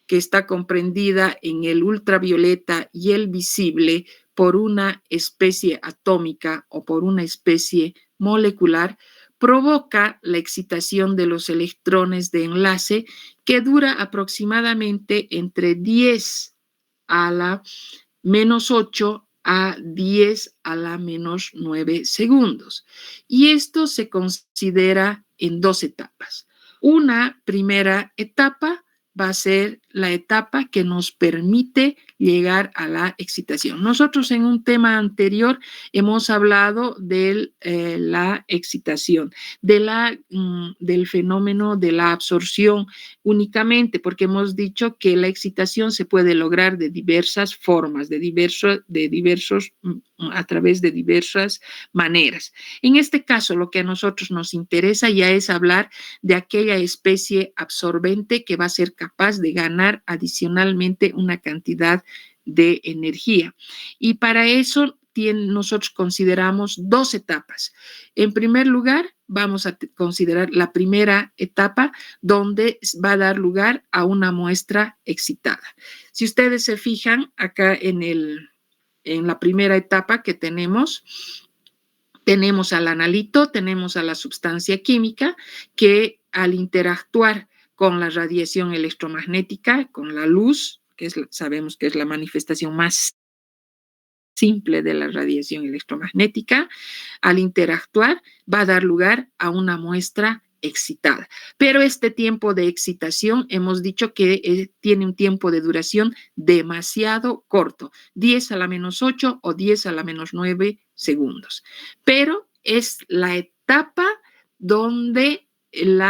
que está comprendida en el ultravioleta y el visible por una especie atómica o por una especie molecular provoca la excitación de los electrones de enlace que dura aproximadamente entre 10 a la menos 8 a 10 a la menos 9 segundos. Y esto se considera en dos etapas. Una primera etapa va a ser la etapa que nos permite llegar a la excitación. Nosotros en un tema anterior hemos hablado de la excitación, del fenómeno de la absorción únicamente, porque hemos dicho que la excitación se puede lograr de diversas formas, a través de diversas maneras. En este caso, lo que a nosotros nos interesa ya es hablar de aquella especie absorbente que va a ser capaz de ganar adicionalmente una cantidad de energía. Y para eso nosotros consideramos dos etapas. En primer lugar, vamos a considerar la primera etapa donde va a dar lugar a una muestra excitada. Si ustedes se fijan acá en la primera etapa que tenemos al analito, tenemos a la sustancia química que al interactuar con la radiación electromagnética, con la luz, sabemos que es la manifestación más simple de la radiación electromagnética, al interactuar, va a dar lugar a una muestra excitada. Pero este tiempo de excitación hemos dicho que tiene un tiempo de duración demasiado corto, 10 a la menos 8 o 10 a la menos 9 segundos. Pero es la etapa donde el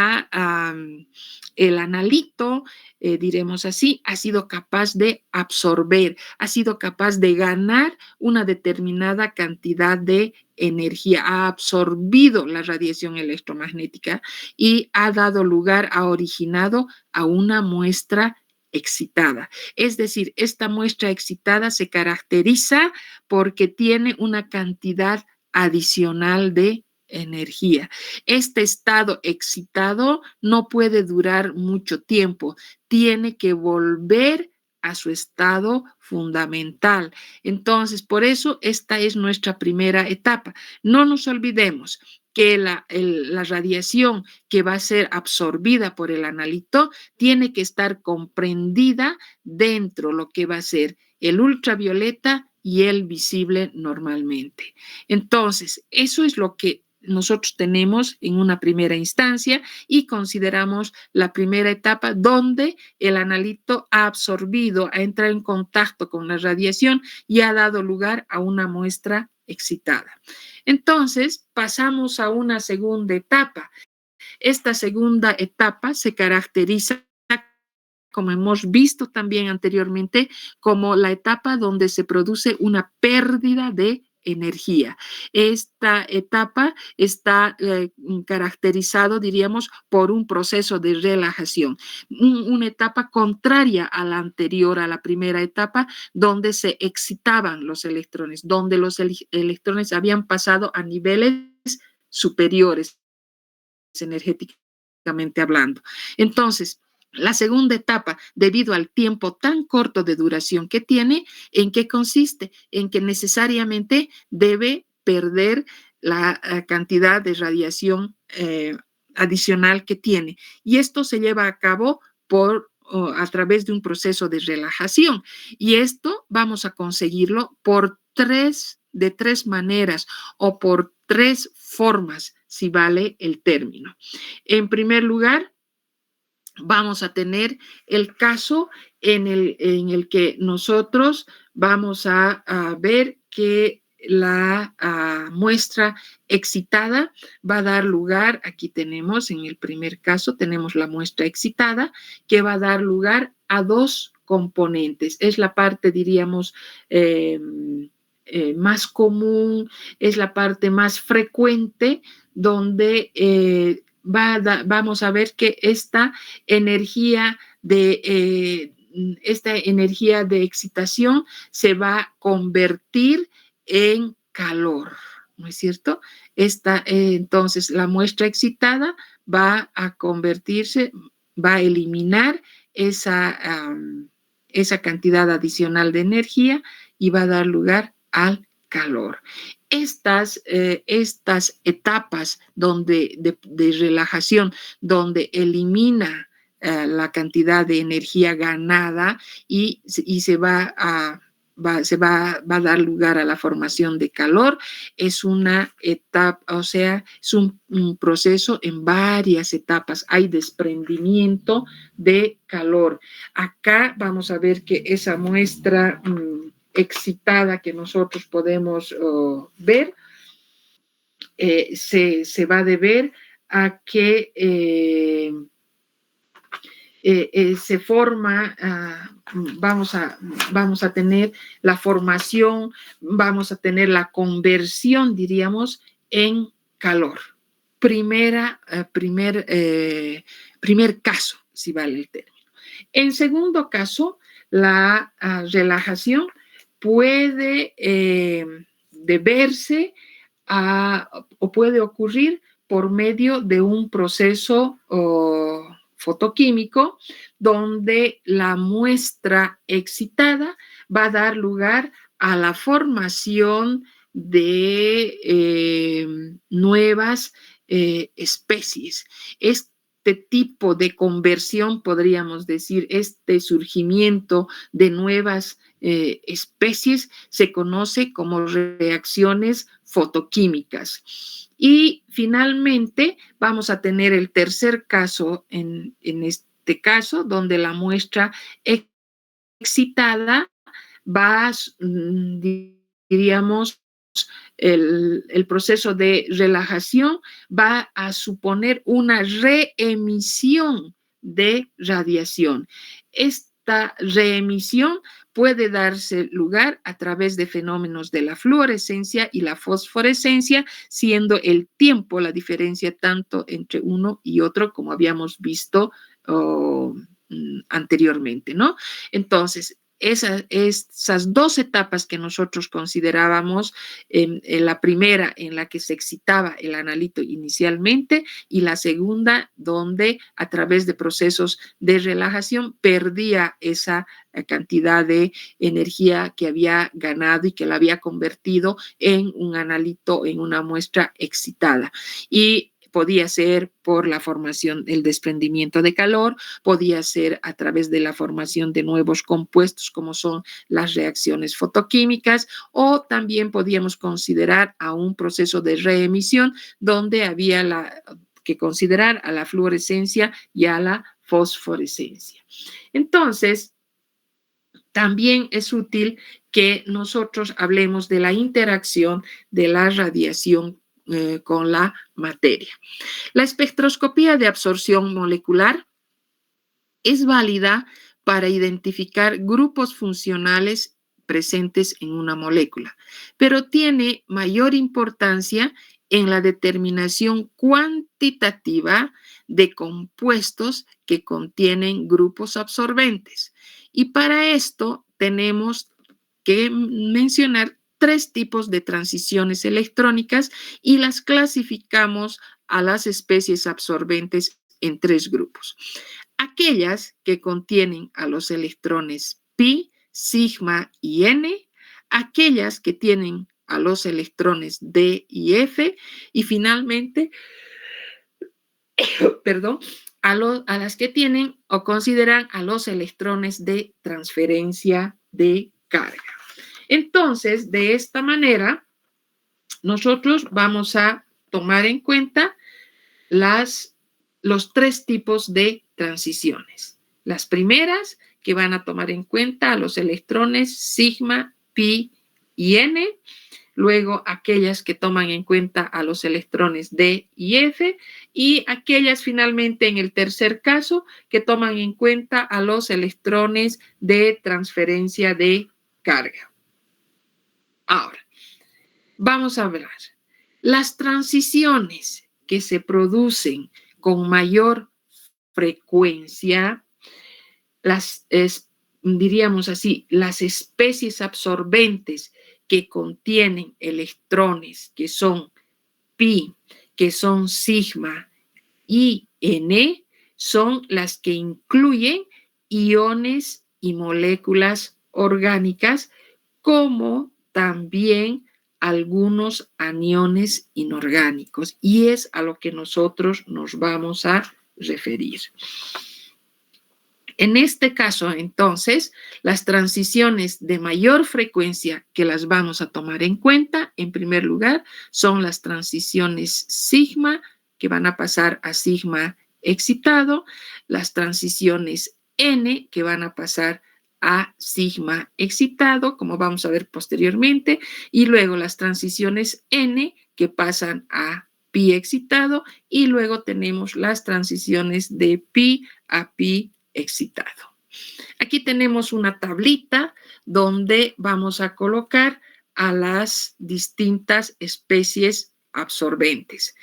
analito, diremos así, ha sido capaz de absorber, ha sido capaz de ganar una determinada cantidad de energía, ha absorbido la radiación electromagnética y ha dado lugar, ha originado a una muestra excitada. Es decir, esta muestra excitada se caracteriza porque tiene una cantidad adicional de energía. Este estado excitado no puede durar mucho tiempo, tiene que volver a su estado fundamental. Entonces, por eso esta es nuestra primera etapa. No nos olvidemos que la radiación que va a ser absorbida por el analito tiene que estar comprendida dentro de lo que va a ser el ultravioleta y el visible normalmente. Entonces, eso es lo que nosotros tenemos en una primera instancia y consideramos la primera etapa donde el analito ha absorbido, ha entrado en contacto con la radiación y ha dado lugar a una muestra excitada. Entonces, pasamos a una segunda etapa. Esta segunda etapa se caracteriza, como hemos visto también anteriormente, como la etapa donde se produce una pérdida de energía. Esta etapa está caracterizado, diríamos, por un proceso de relajación, una etapa contraria a la anterior, a la primera etapa, donde se excitaban los electrones, donde los electrones habían pasado a niveles superiores energéticamente hablando. Entonces, la segunda etapa, debido al tiempo tan corto de duración que tiene, ¿en qué consiste? En que necesariamente debe perder la cantidad de radiación adicional que tiene. Y esto se lleva a cabo a través de un proceso de relajación. Y esto vamos a conseguirlo de tres maneras o por tres formas, si vale el término. En primer lugar, vamos a tener el caso en el que nosotros vamos a ver que la muestra excitada va a dar lugar, aquí tenemos en el primer caso, tenemos la muestra excitada que va a dar lugar a dos componentes. Es la parte, diríamos, más común, es la parte más frecuente donde vamos a ver que esta energía de excitación se va a convertir en calor, ¿no es cierto? Entonces, la muestra excitada va a convertirse, va a eliminar esa cantidad adicional de energía y va a dar lugar al calor. Estas etapas de relajación, donde elimina la cantidad de energía ganada y se va a dar lugar a la formación de calor, es una etapa, o sea, es un proceso en varias etapas. Hay desprendimiento de calor. Acá vamos a ver que esa muestra excitada que nosotros podemos ver se va a deber a que se forma, vamos a tener la formación, vamos a tener la conversión, diríamos, en calor. Primer caso, si vale el término. En segundo caso, la relajación puede deberse o puede ocurrir por medio de un proceso fotoquímico donde la muestra excitada va a dar lugar a la formación de nuevas especies. Este este tipo de conversión, podríamos decir, este surgimiento de nuevas especies, se conoce como reacciones fotoquímicas. Y finalmente vamos a tener el tercer caso en este caso, donde la muestra excitada va, diríamos, el proceso de relajación va a suponer una reemisión de radiación. Esta reemisión puede darse lugar a través de fenómenos de la fluorescencia y la fosforescencia, siendo el tiempo la diferencia tanto entre uno y otro, como habíamos visto anteriormente, ¿no? Entonces, esas dos etapas que nosotros considerábamos, en la primera en la que se excitaba el analito inicialmente y la segunda donde a través de procesos de relajación perdía esa cantidad de energía que había ganado y que la había convertido en un analito, en una muestra excitada. Y podía ser por la formación, el desprendimiento de calor, podía ser a través de la formación de nuevos compuestos como son las reacciones fotoquímicas, o también podíamos considerar a un proceso de reemisión donde había que considerar a la fluorescencia y a la fosforescencia. Entonces, también es útil que nosotros hablemos de la interacción de la radiación con la materia. La espectroscopía de absorción molecular es válida para identificar grupos funcionales presentes en una molécula, pero tiene mayor importancia en la determinación cuantitativa de compuestos que contienen grupos absorbentes. Y para esto tenemos que mencionar tres tipos de transiciones electrónicas y las clasificamos a las especies absorbentes en tres grupos. Aquellas que contienen a los electrones pi, sigma y n, aquellas que tienen a los electrones d y f, y finalmente, perdón, a las que tienen o consideran a los electrones de transferencia de carga. Entonces, de esta manera, nosotros vamos a tomar en cuenta los tres tipos de transiciones. Las primeras, que van a tomar en cuenta a los electrones sigma, pi y n. Luego, aquellas que toman en cuenta a los electrones d y f. Y aquellas, finalmente, en el tercer caso, que toman en cuenta a los electrones de transferencia de carga. Ahora, vamos a hablar. Las transiciones que se producen con mayor frecuencia, diríamos así, las especies absorbentes que contienen electrones que son pi, que son sigma y n, son las que incluyen iones y moléculas orgánicas, como también algunos aniones inorgánicos, y es a lo que nosotros nos vamos a referir. En este caso, entonces, las transiciones de mayor frecuencia que las vamos a tomar en cuenta, en primer lugar, son las transiciones sigma, que van a pasar a sigma excitado, las transiciones n, que van a pasar a sigma excitado, como vamos a ver posteriormente, y luego las transiciones n, que pasan a pi excitado, y luego tenemos las transiciones de pi a pi excitado. Aquí tenemos una tablita donde vamos a colocar a las distintas especies absorbentes.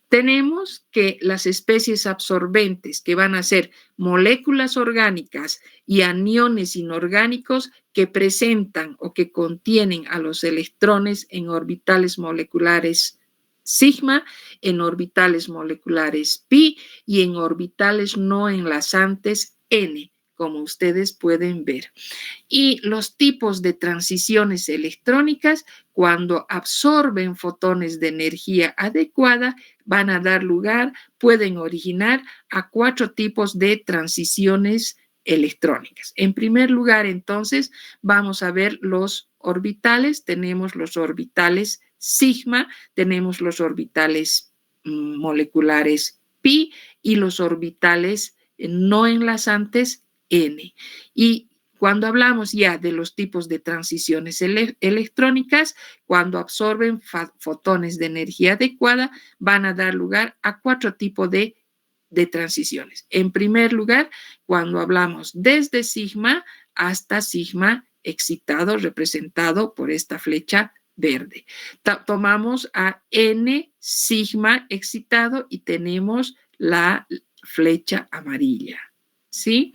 Tenemos que las especies absorbentes, que van a ser moléculas orgánicas y aniones inorgánicos que presentan o que contienen a los electrones en orbitales moleculares sigma, en orbitales moleculares pi y en orbitales no enlazantes n, como ustedes pueden ver. Y los tipos de transiciones electrónicas, cuando absorben fotones de energía adecuada, van a dar lugar, pueden originar a 4 tipos de transiciones electrónicas. En primer lugar, entonces, vamos a ver los orbitales. Tenemos los orbitales sigma, tenemos los orbitales moleculares pi y los orbitales no enlazantes n. Y cuando hablamos ya de los tipos de transiciones electrónicas, cuando absorben fotones de energía adecuada, van a dar lugar a 4 tipos de transiciones. En primer lugar, cuando hablamos desde sigma hasta sigma excitado, representado por esta flecha verde. Tomamos a n sigma excitado y tenemos la flecha amarilla. ¿Sí?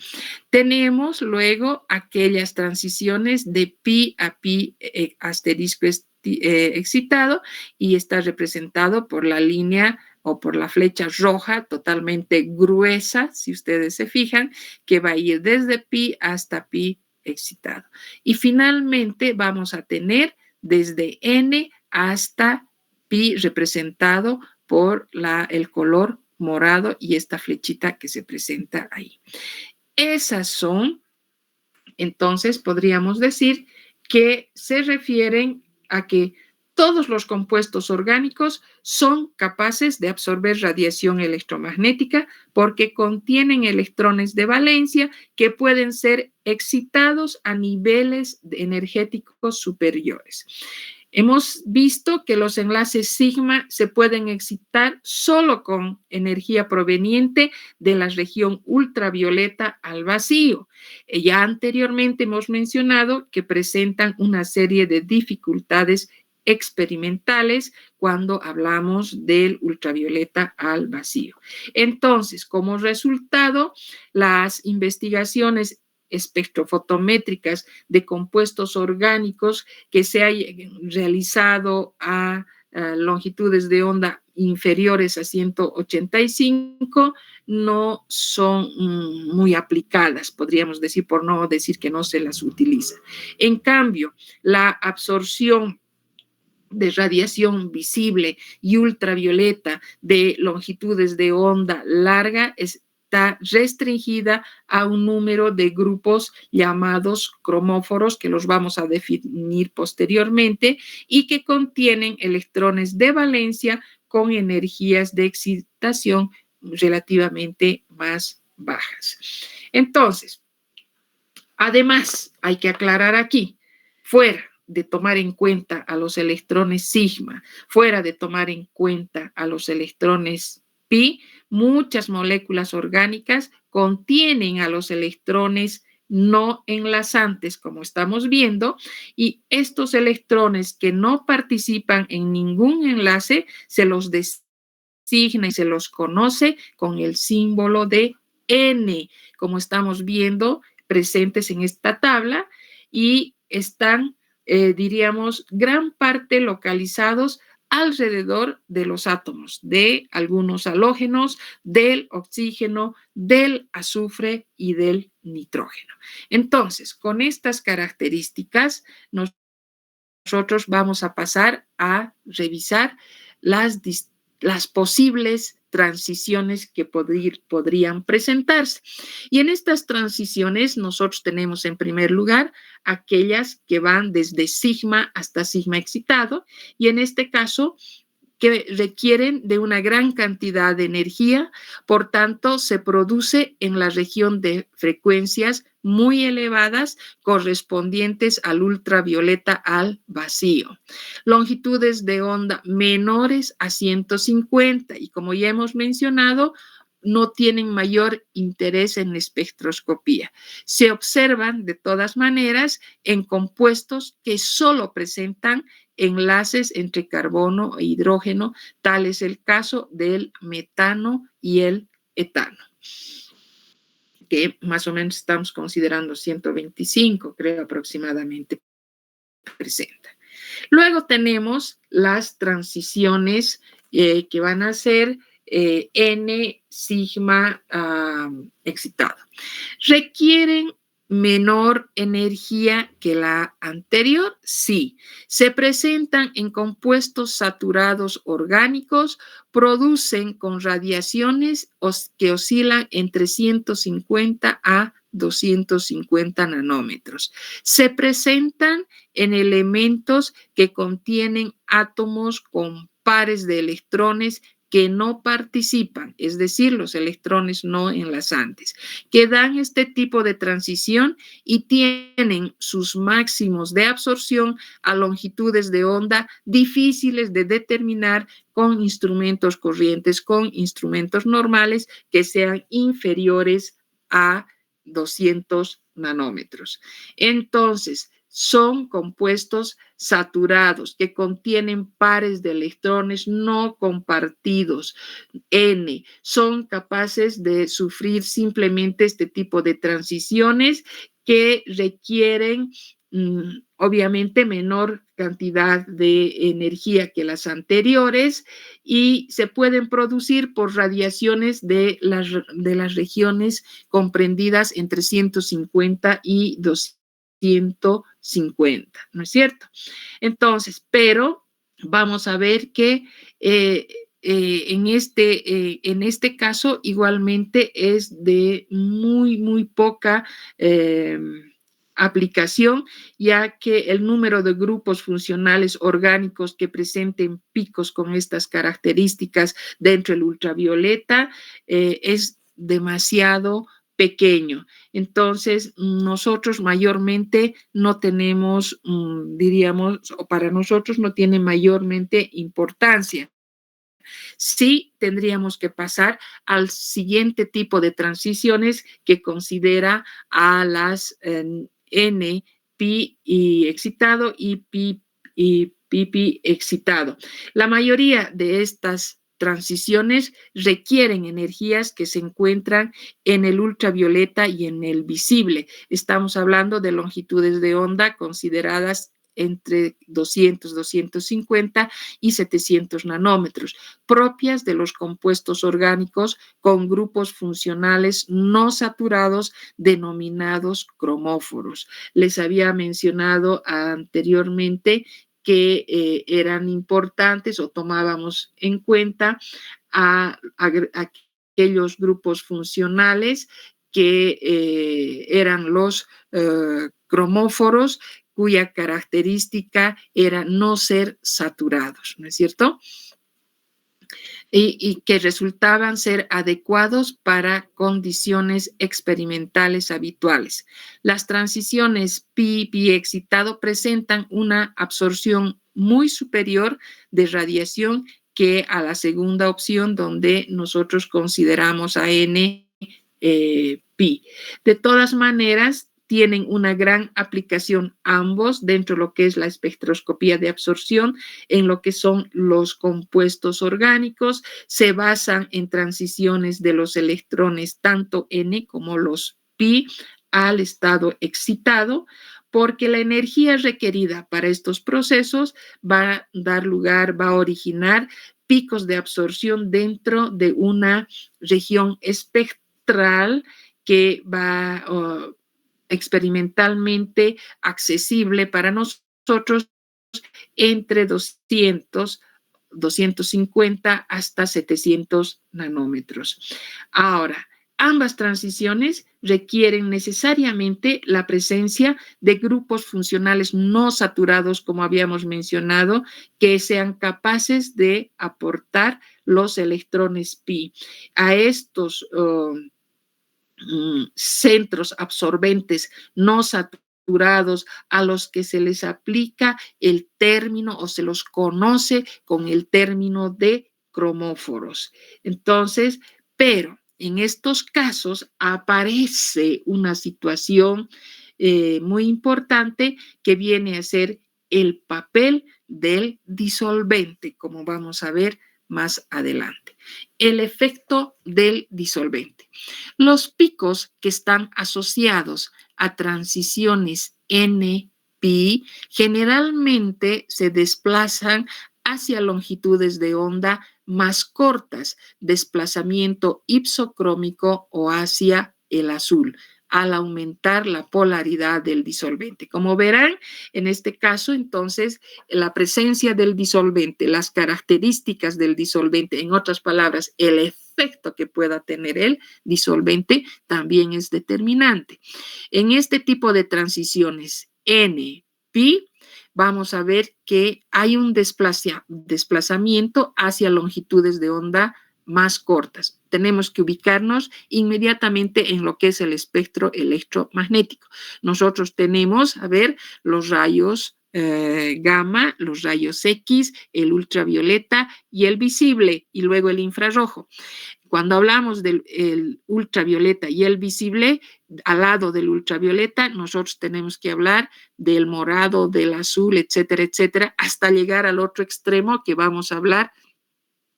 Tenemos luego aquellas transiciones de pi a pi asterisco excitado y está representado por la línea o por la flecha roja totalmente gruesa, si ustedes se fijan, que va a ir desde pi hasta pi excitado. Y finalmente vamos a tener desde n hasta pi representado por el color morado y esta flechita que se presenta ahí. Esas son, entonces podríamos decir que se refieren a que todos los compuestos orgánicos son capaces de absorber radiación electromagnética porque contienen electrones de valencia que pueden ser excitados a niveles energéticos superiores. Hemos visto que los enlaces sigma se pueden excitar solo con energía proveniente de la región ultravioleta al vacío. Ya anteriormente hemos mencionado que presentan una serie de dificultades experimentales cuando hablamos del ultravioleta al vacío. Entonces, como resultado, las investigaciones espectrofotométricas de compuestos orgánicos que se hayan realizado a longitudes de onda inferiores a 185 no son muy aplicadas, podríamos decir, por no decir que no se las utiliza. En cambio, la absorción de radiación visible y ultravioleta de longitudes de onda larga está restringida a un número de grupos llamados cromóforos, que los vamos a definir posteriormente, y que contienen electrones de valencia con energías de excitación relativamente más bajas. Entonces, además, hay que aclarar aquí, fuera de tomar en cuenta a los electrones sigma, fuera de tomar en cuenta a los electrones pi, muchas moléculas orgánicas contienen a los electrones no enlazantes, como estamos viendo, y estos electrones que no participan en ningún enlace se los designa y se los conoce con el símbolo de N, como estamos viendo presentes en esta tabla, y están diríamos, gran parte localizados alrededor de los átomos, de algunos halógenos, del oxígeno, del azufre y del nitrógeno. Entonces, con estas características, nosotros vamos a pasar a revisar las posibles transiciones que podrían presentarse. Y en estas transiciones nosotros tenemos en primer lugar aquellas que van desde sigma hasta sigma excitado y en este caso que requieren de una gran cantidad de energía, por tanto se produce en la región de frecuencias muy elevadas correspondientes al ultravioleta al vacío. Longitudes de onda menores a 150 y como ya hemos mencionado, no tienen mayor interés en la espectroscopía. Se observan de todas maneras en compuestos que solo presentan enlaces entre carbono e hidrógeno, tal es el caso del metano y el etano, que más o menos estamos considerando 125, creo aproximadamente presenta. Luego tenemos las transiciones que van a ser N sigma excitado. Requieren menor energía que la anterior? Sí. Se presentan en compuestos saturados orgánicos, producen con radiaciones que oscilan entre 150 a 250 nanómetros. Se presentan en elementos que contienen átomos con pares de electrones que no participan, es decir, los electrones no enlazantes, que dan este tipo de transición y tienen sus máximos de absorción a longitudes de onda difíciles de determinar con instrumentos corrientes, con instrumentos normales que sean inferiores a 200 nanómetros. Entonces, son compuestos saturados que contienen pares de electrones no compartidos, N, son capaces de sufrir simplemente este tipo de transiciones que requieren obviamente menor cantidad de energía que las anteriores y se pueden producir por radiaciones de las regiones comprendidas entre 150 y 250, ¿no es cierto? Entonces, pero vamos a ver que en este caso igualmente es de muy poca aplicación, ya que el número de grupos funcionales orgánicos que presenten picos con estas características dentro del ultravioleta es demasiado pequeño. Entonces, nosotros mayormente no tenemos, diríamos, o para nosotros no tiene mayormente importancia. Sí tendríamos que pasar al siguiente tipo de transiciones que considera a las N, pi y excitado y pi excitado. La mayoría de estas transiciones requieren energías que se encuentran en el ultravioleta y en el visible. Estamos hablando de longitudes de onda consideradas entre 200, 250 y 700 nanómetros, propias de los compuestos orgánicos con grupos funcionales no saturados denominados cromóforos. Les había mencionado anteriormente que eran importantes o tomábamos en cuenta a aquellos grupos funcionales que eran los cromóforos, cuya característica era no ser saturados, ¿no es cierto? Y que resultaban ser adecuados para condiciones experimentales habituales. Las transiciones pi excitado presentan una absorción muy superior de radiación que a la segunda opción donde nosotros consideramos a N pi. De todas maneras, tienen una gran aplicación ambos dentro de lo que es la espectroscopía de absorción, en lo que son los compuestos orgánicos, se basan en transiciones de los electrones tanto N como los pi al estado excitado, porque la energía requerida para estos procesos va a dar lugar, va a originar picos de absorción dentro de una región espectral que va experimentalmente accesible para nosotros entre 200, 250 hasta 700 nanómetros. Ahora, ambas transiciones requieren necesariamente la presencia de grupos funcionales no saturados, como habíamos mencionado, que sean capaces de aportar los electrones pi. A estos centros absorbentes no saturados a los que se les aplica el término o se los conoce con el término de cromóforos. Entonces, pero en estos casos aparece una situación muy importante que viene a ser el papel del disolvente, como vamos a ver más adelante. El efecto del disolvente. Los picos que están asociados a transiciones N-pi generalmente se desplazan hacia longitudes de onda más cortas, desplazamiento ipsocrómico o hacia el azul. al aumentar la polaridad del disolvente. Como verán, en este caso, entonces, la presencia del disolvente, las características del disolvente, en otras palabras, el efecto que pueda tener el disolvente también es determinante. En este tipo de transiciones N, pi, vamos a ver que hay un desplazamiento hacia longitudes de onda más cortas. Tenemos que ubicarnos inmediatamente en lo que es el espectro electromagnético. Nosotros tenemos, a ver, los rayos gamma, los rayos X, el ultravioleta y el visible, y luego el infrarrojo. Cuando hablamos del ultravioleta y el visible, al lado del ultravioleta, nosotros tenemos que hablar del morado, del azul, etcétera, etcétera, hasta llegar al otro extremo que vamos a hablar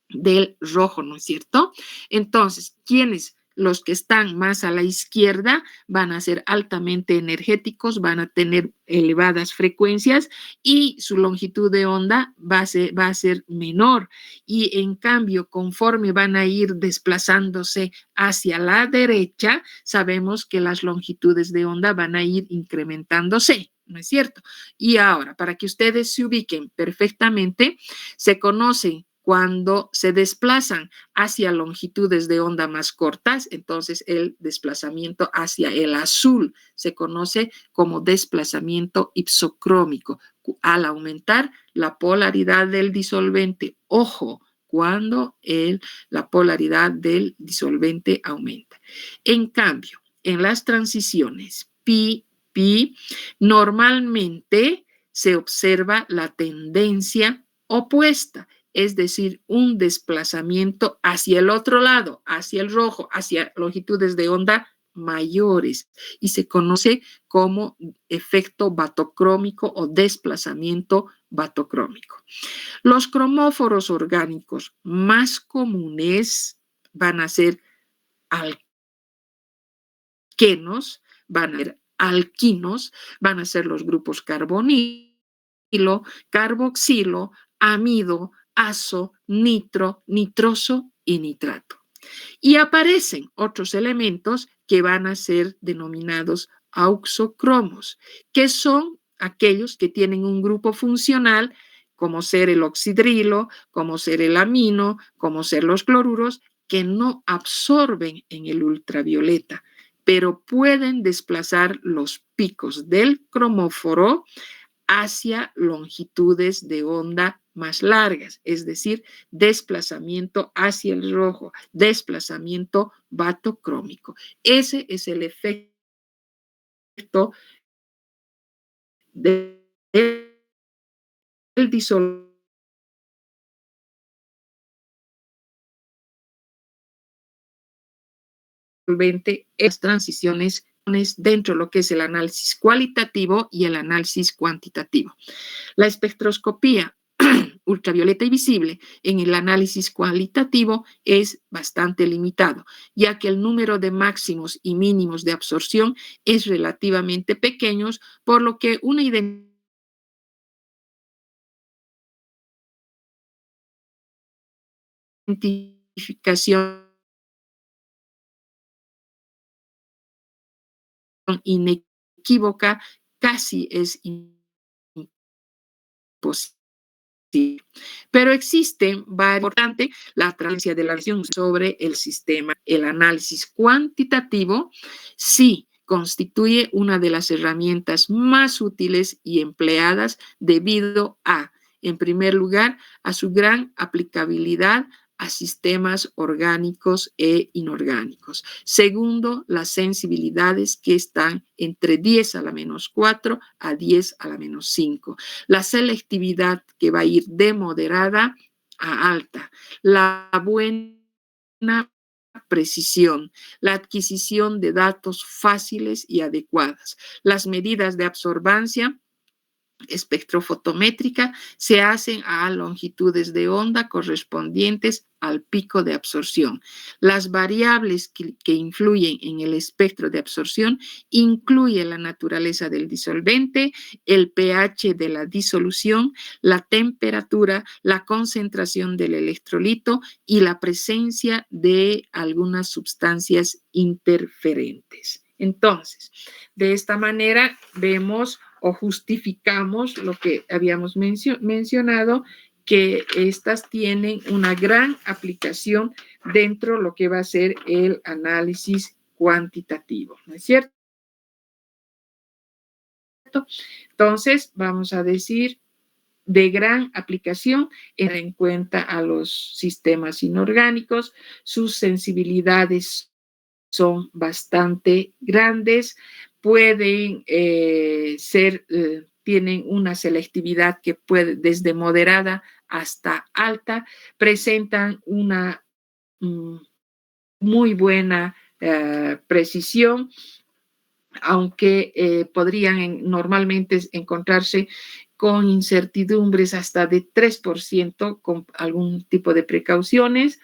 del rojo, ¿no es cierto? Entonces, los que están más a la izquierda van a ser altamente energéticos, van a tener elevadas frecuencias y su longitud de onda va a ser menor. Y en cambio, conforme van a ir desplazándose hacia la derecha, sabemos que las longitudes de onda van a ir incrementándose, ¿no es cierto? Y ahora, para que ustedes se ubiquen perfectamente, se conoce cuando se desplazan hacia longitudes de onda más cortas, entonces el desplazamiento hacia el azul se conoce como desplazamiento ipsocrómico. Al aumentar la polaridad del disolvente, ojo, cuando la polaridad del disolvente aumenta. En cambio, en las transiciones pi, normalmente se observa la tendencia opuesta, es decir, un desplazamiento hacia el otro lado, hacia el rojo, hacia longitudes de onda mayores, y se conoce como efecto batocrómico o desplazamiento batocrómico. Los cromóforos orgánicos más comunes van a ser alquenos, van a ser alquinos, van a ser los grupos carbonilo, carboxilo, amido, azo, nitro, nitroso y nitrato. Y aparecen otros elementos que van a ser denominados auxocromos, que son aquellos que tienen un grupo funcional, como ser el oxidrilo, como ser el amino, como ser los cloruros, que no absorben en el ultravioleta, pero pueden desplazar los picos del cromóforo hacia longitudes de onda más largas, es decir, desplazamiento hacia el rojo, desplazamiento batocrómico. Ese es el efecto del disolvente. Las transiciones dentro de lo que es el análisis cualitativo y el análisis cuantitativo. La espectroscopía ultravioleta y visible en el análisis cualitativo es bastante limitado, ya que el número de máximos y mínimos de absorción es relativamente pequeño, por lo que una identificación inequívoca casi es imposible. Pero existen varias, importante, la transferencia de la visión sobre el sistema. El análisis cuantitativo sí constituye una de las herramientas más útiles y empleadas debido a, en primer lugar, a su gran aplicabilidad a sistemas orgánicos e inorgánicos. Segundo, las sensibilidades que están entre 10 a la menos 4 a 10 a la menos 5. La selectividad que va a ir de moderada a alta. La buena precisión, la adquisición de datos fáciles y adecuadas. Las medidas de absorbancia espectrofotométrica se hacen a longitudes de onda correspondientes al pico de absorción. Las variables que influyen en el espectro de absorción incluyen la naturaleza del disolvente, el pH de la disolución, la temperatura, la concentración del electrolito y la presencia de algunas sustancias interferentes. Entonces, de esta manera vemos o justificamos lo que habíamos mencionado, que estas tienen una gran aplicación dentro de lo que va a ser el análisis cuantitativo, ¿no es cierto? Entonces, vamos a decir de gran aplicación en cuenta a los sistemas inorgánicos, sus sensibilidades son bastante grandes, pueden tienen una selectividad que puede desde moderada hasta alta, presentan una muy buena precisión, aunque podrían normalmente encontrarse con incertidumbres hasta de 3% con algún tipo de precauciones.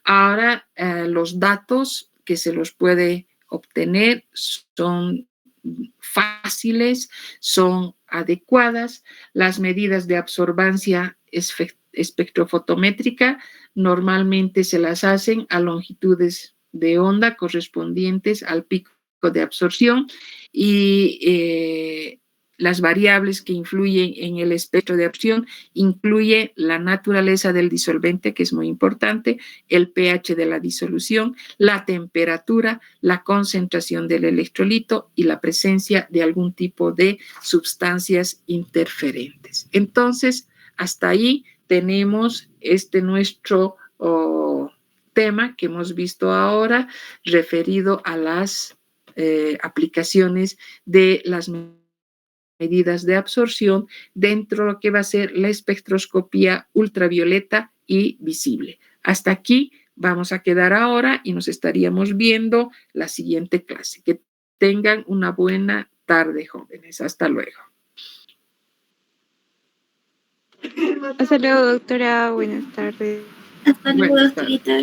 Ahora, los datos que se los puede obtener son fáciles, son adecuadas. Las medidas de absorbancia espectrofotométrica normalmente se las hacen a longitudes de onda correspondientes al pico de absorción y las variables que influyen en el espectro de absorción incluye la naturaleza del disolvente, que es muy importante, el pH de la disolución, la temperatura, la concentración del electrolito y la presencia de algún tipo de sustancias interferentes. Entonces, hasta ahí tenemos nuestro tema que hemos visto ahora referido a las aplicaciones de las medidas de absorción dentro de lo que va a ser la espectroscopía ultravioleta y visible. Hasta aquí vamos a quedar ahora y nos estaríamos viendo la siguiente clase. Que tengan una buena tarde, jóvenes. Hasta luego. Hasta luego, doctora. Buenas tardes. Hasta luego, doctorita.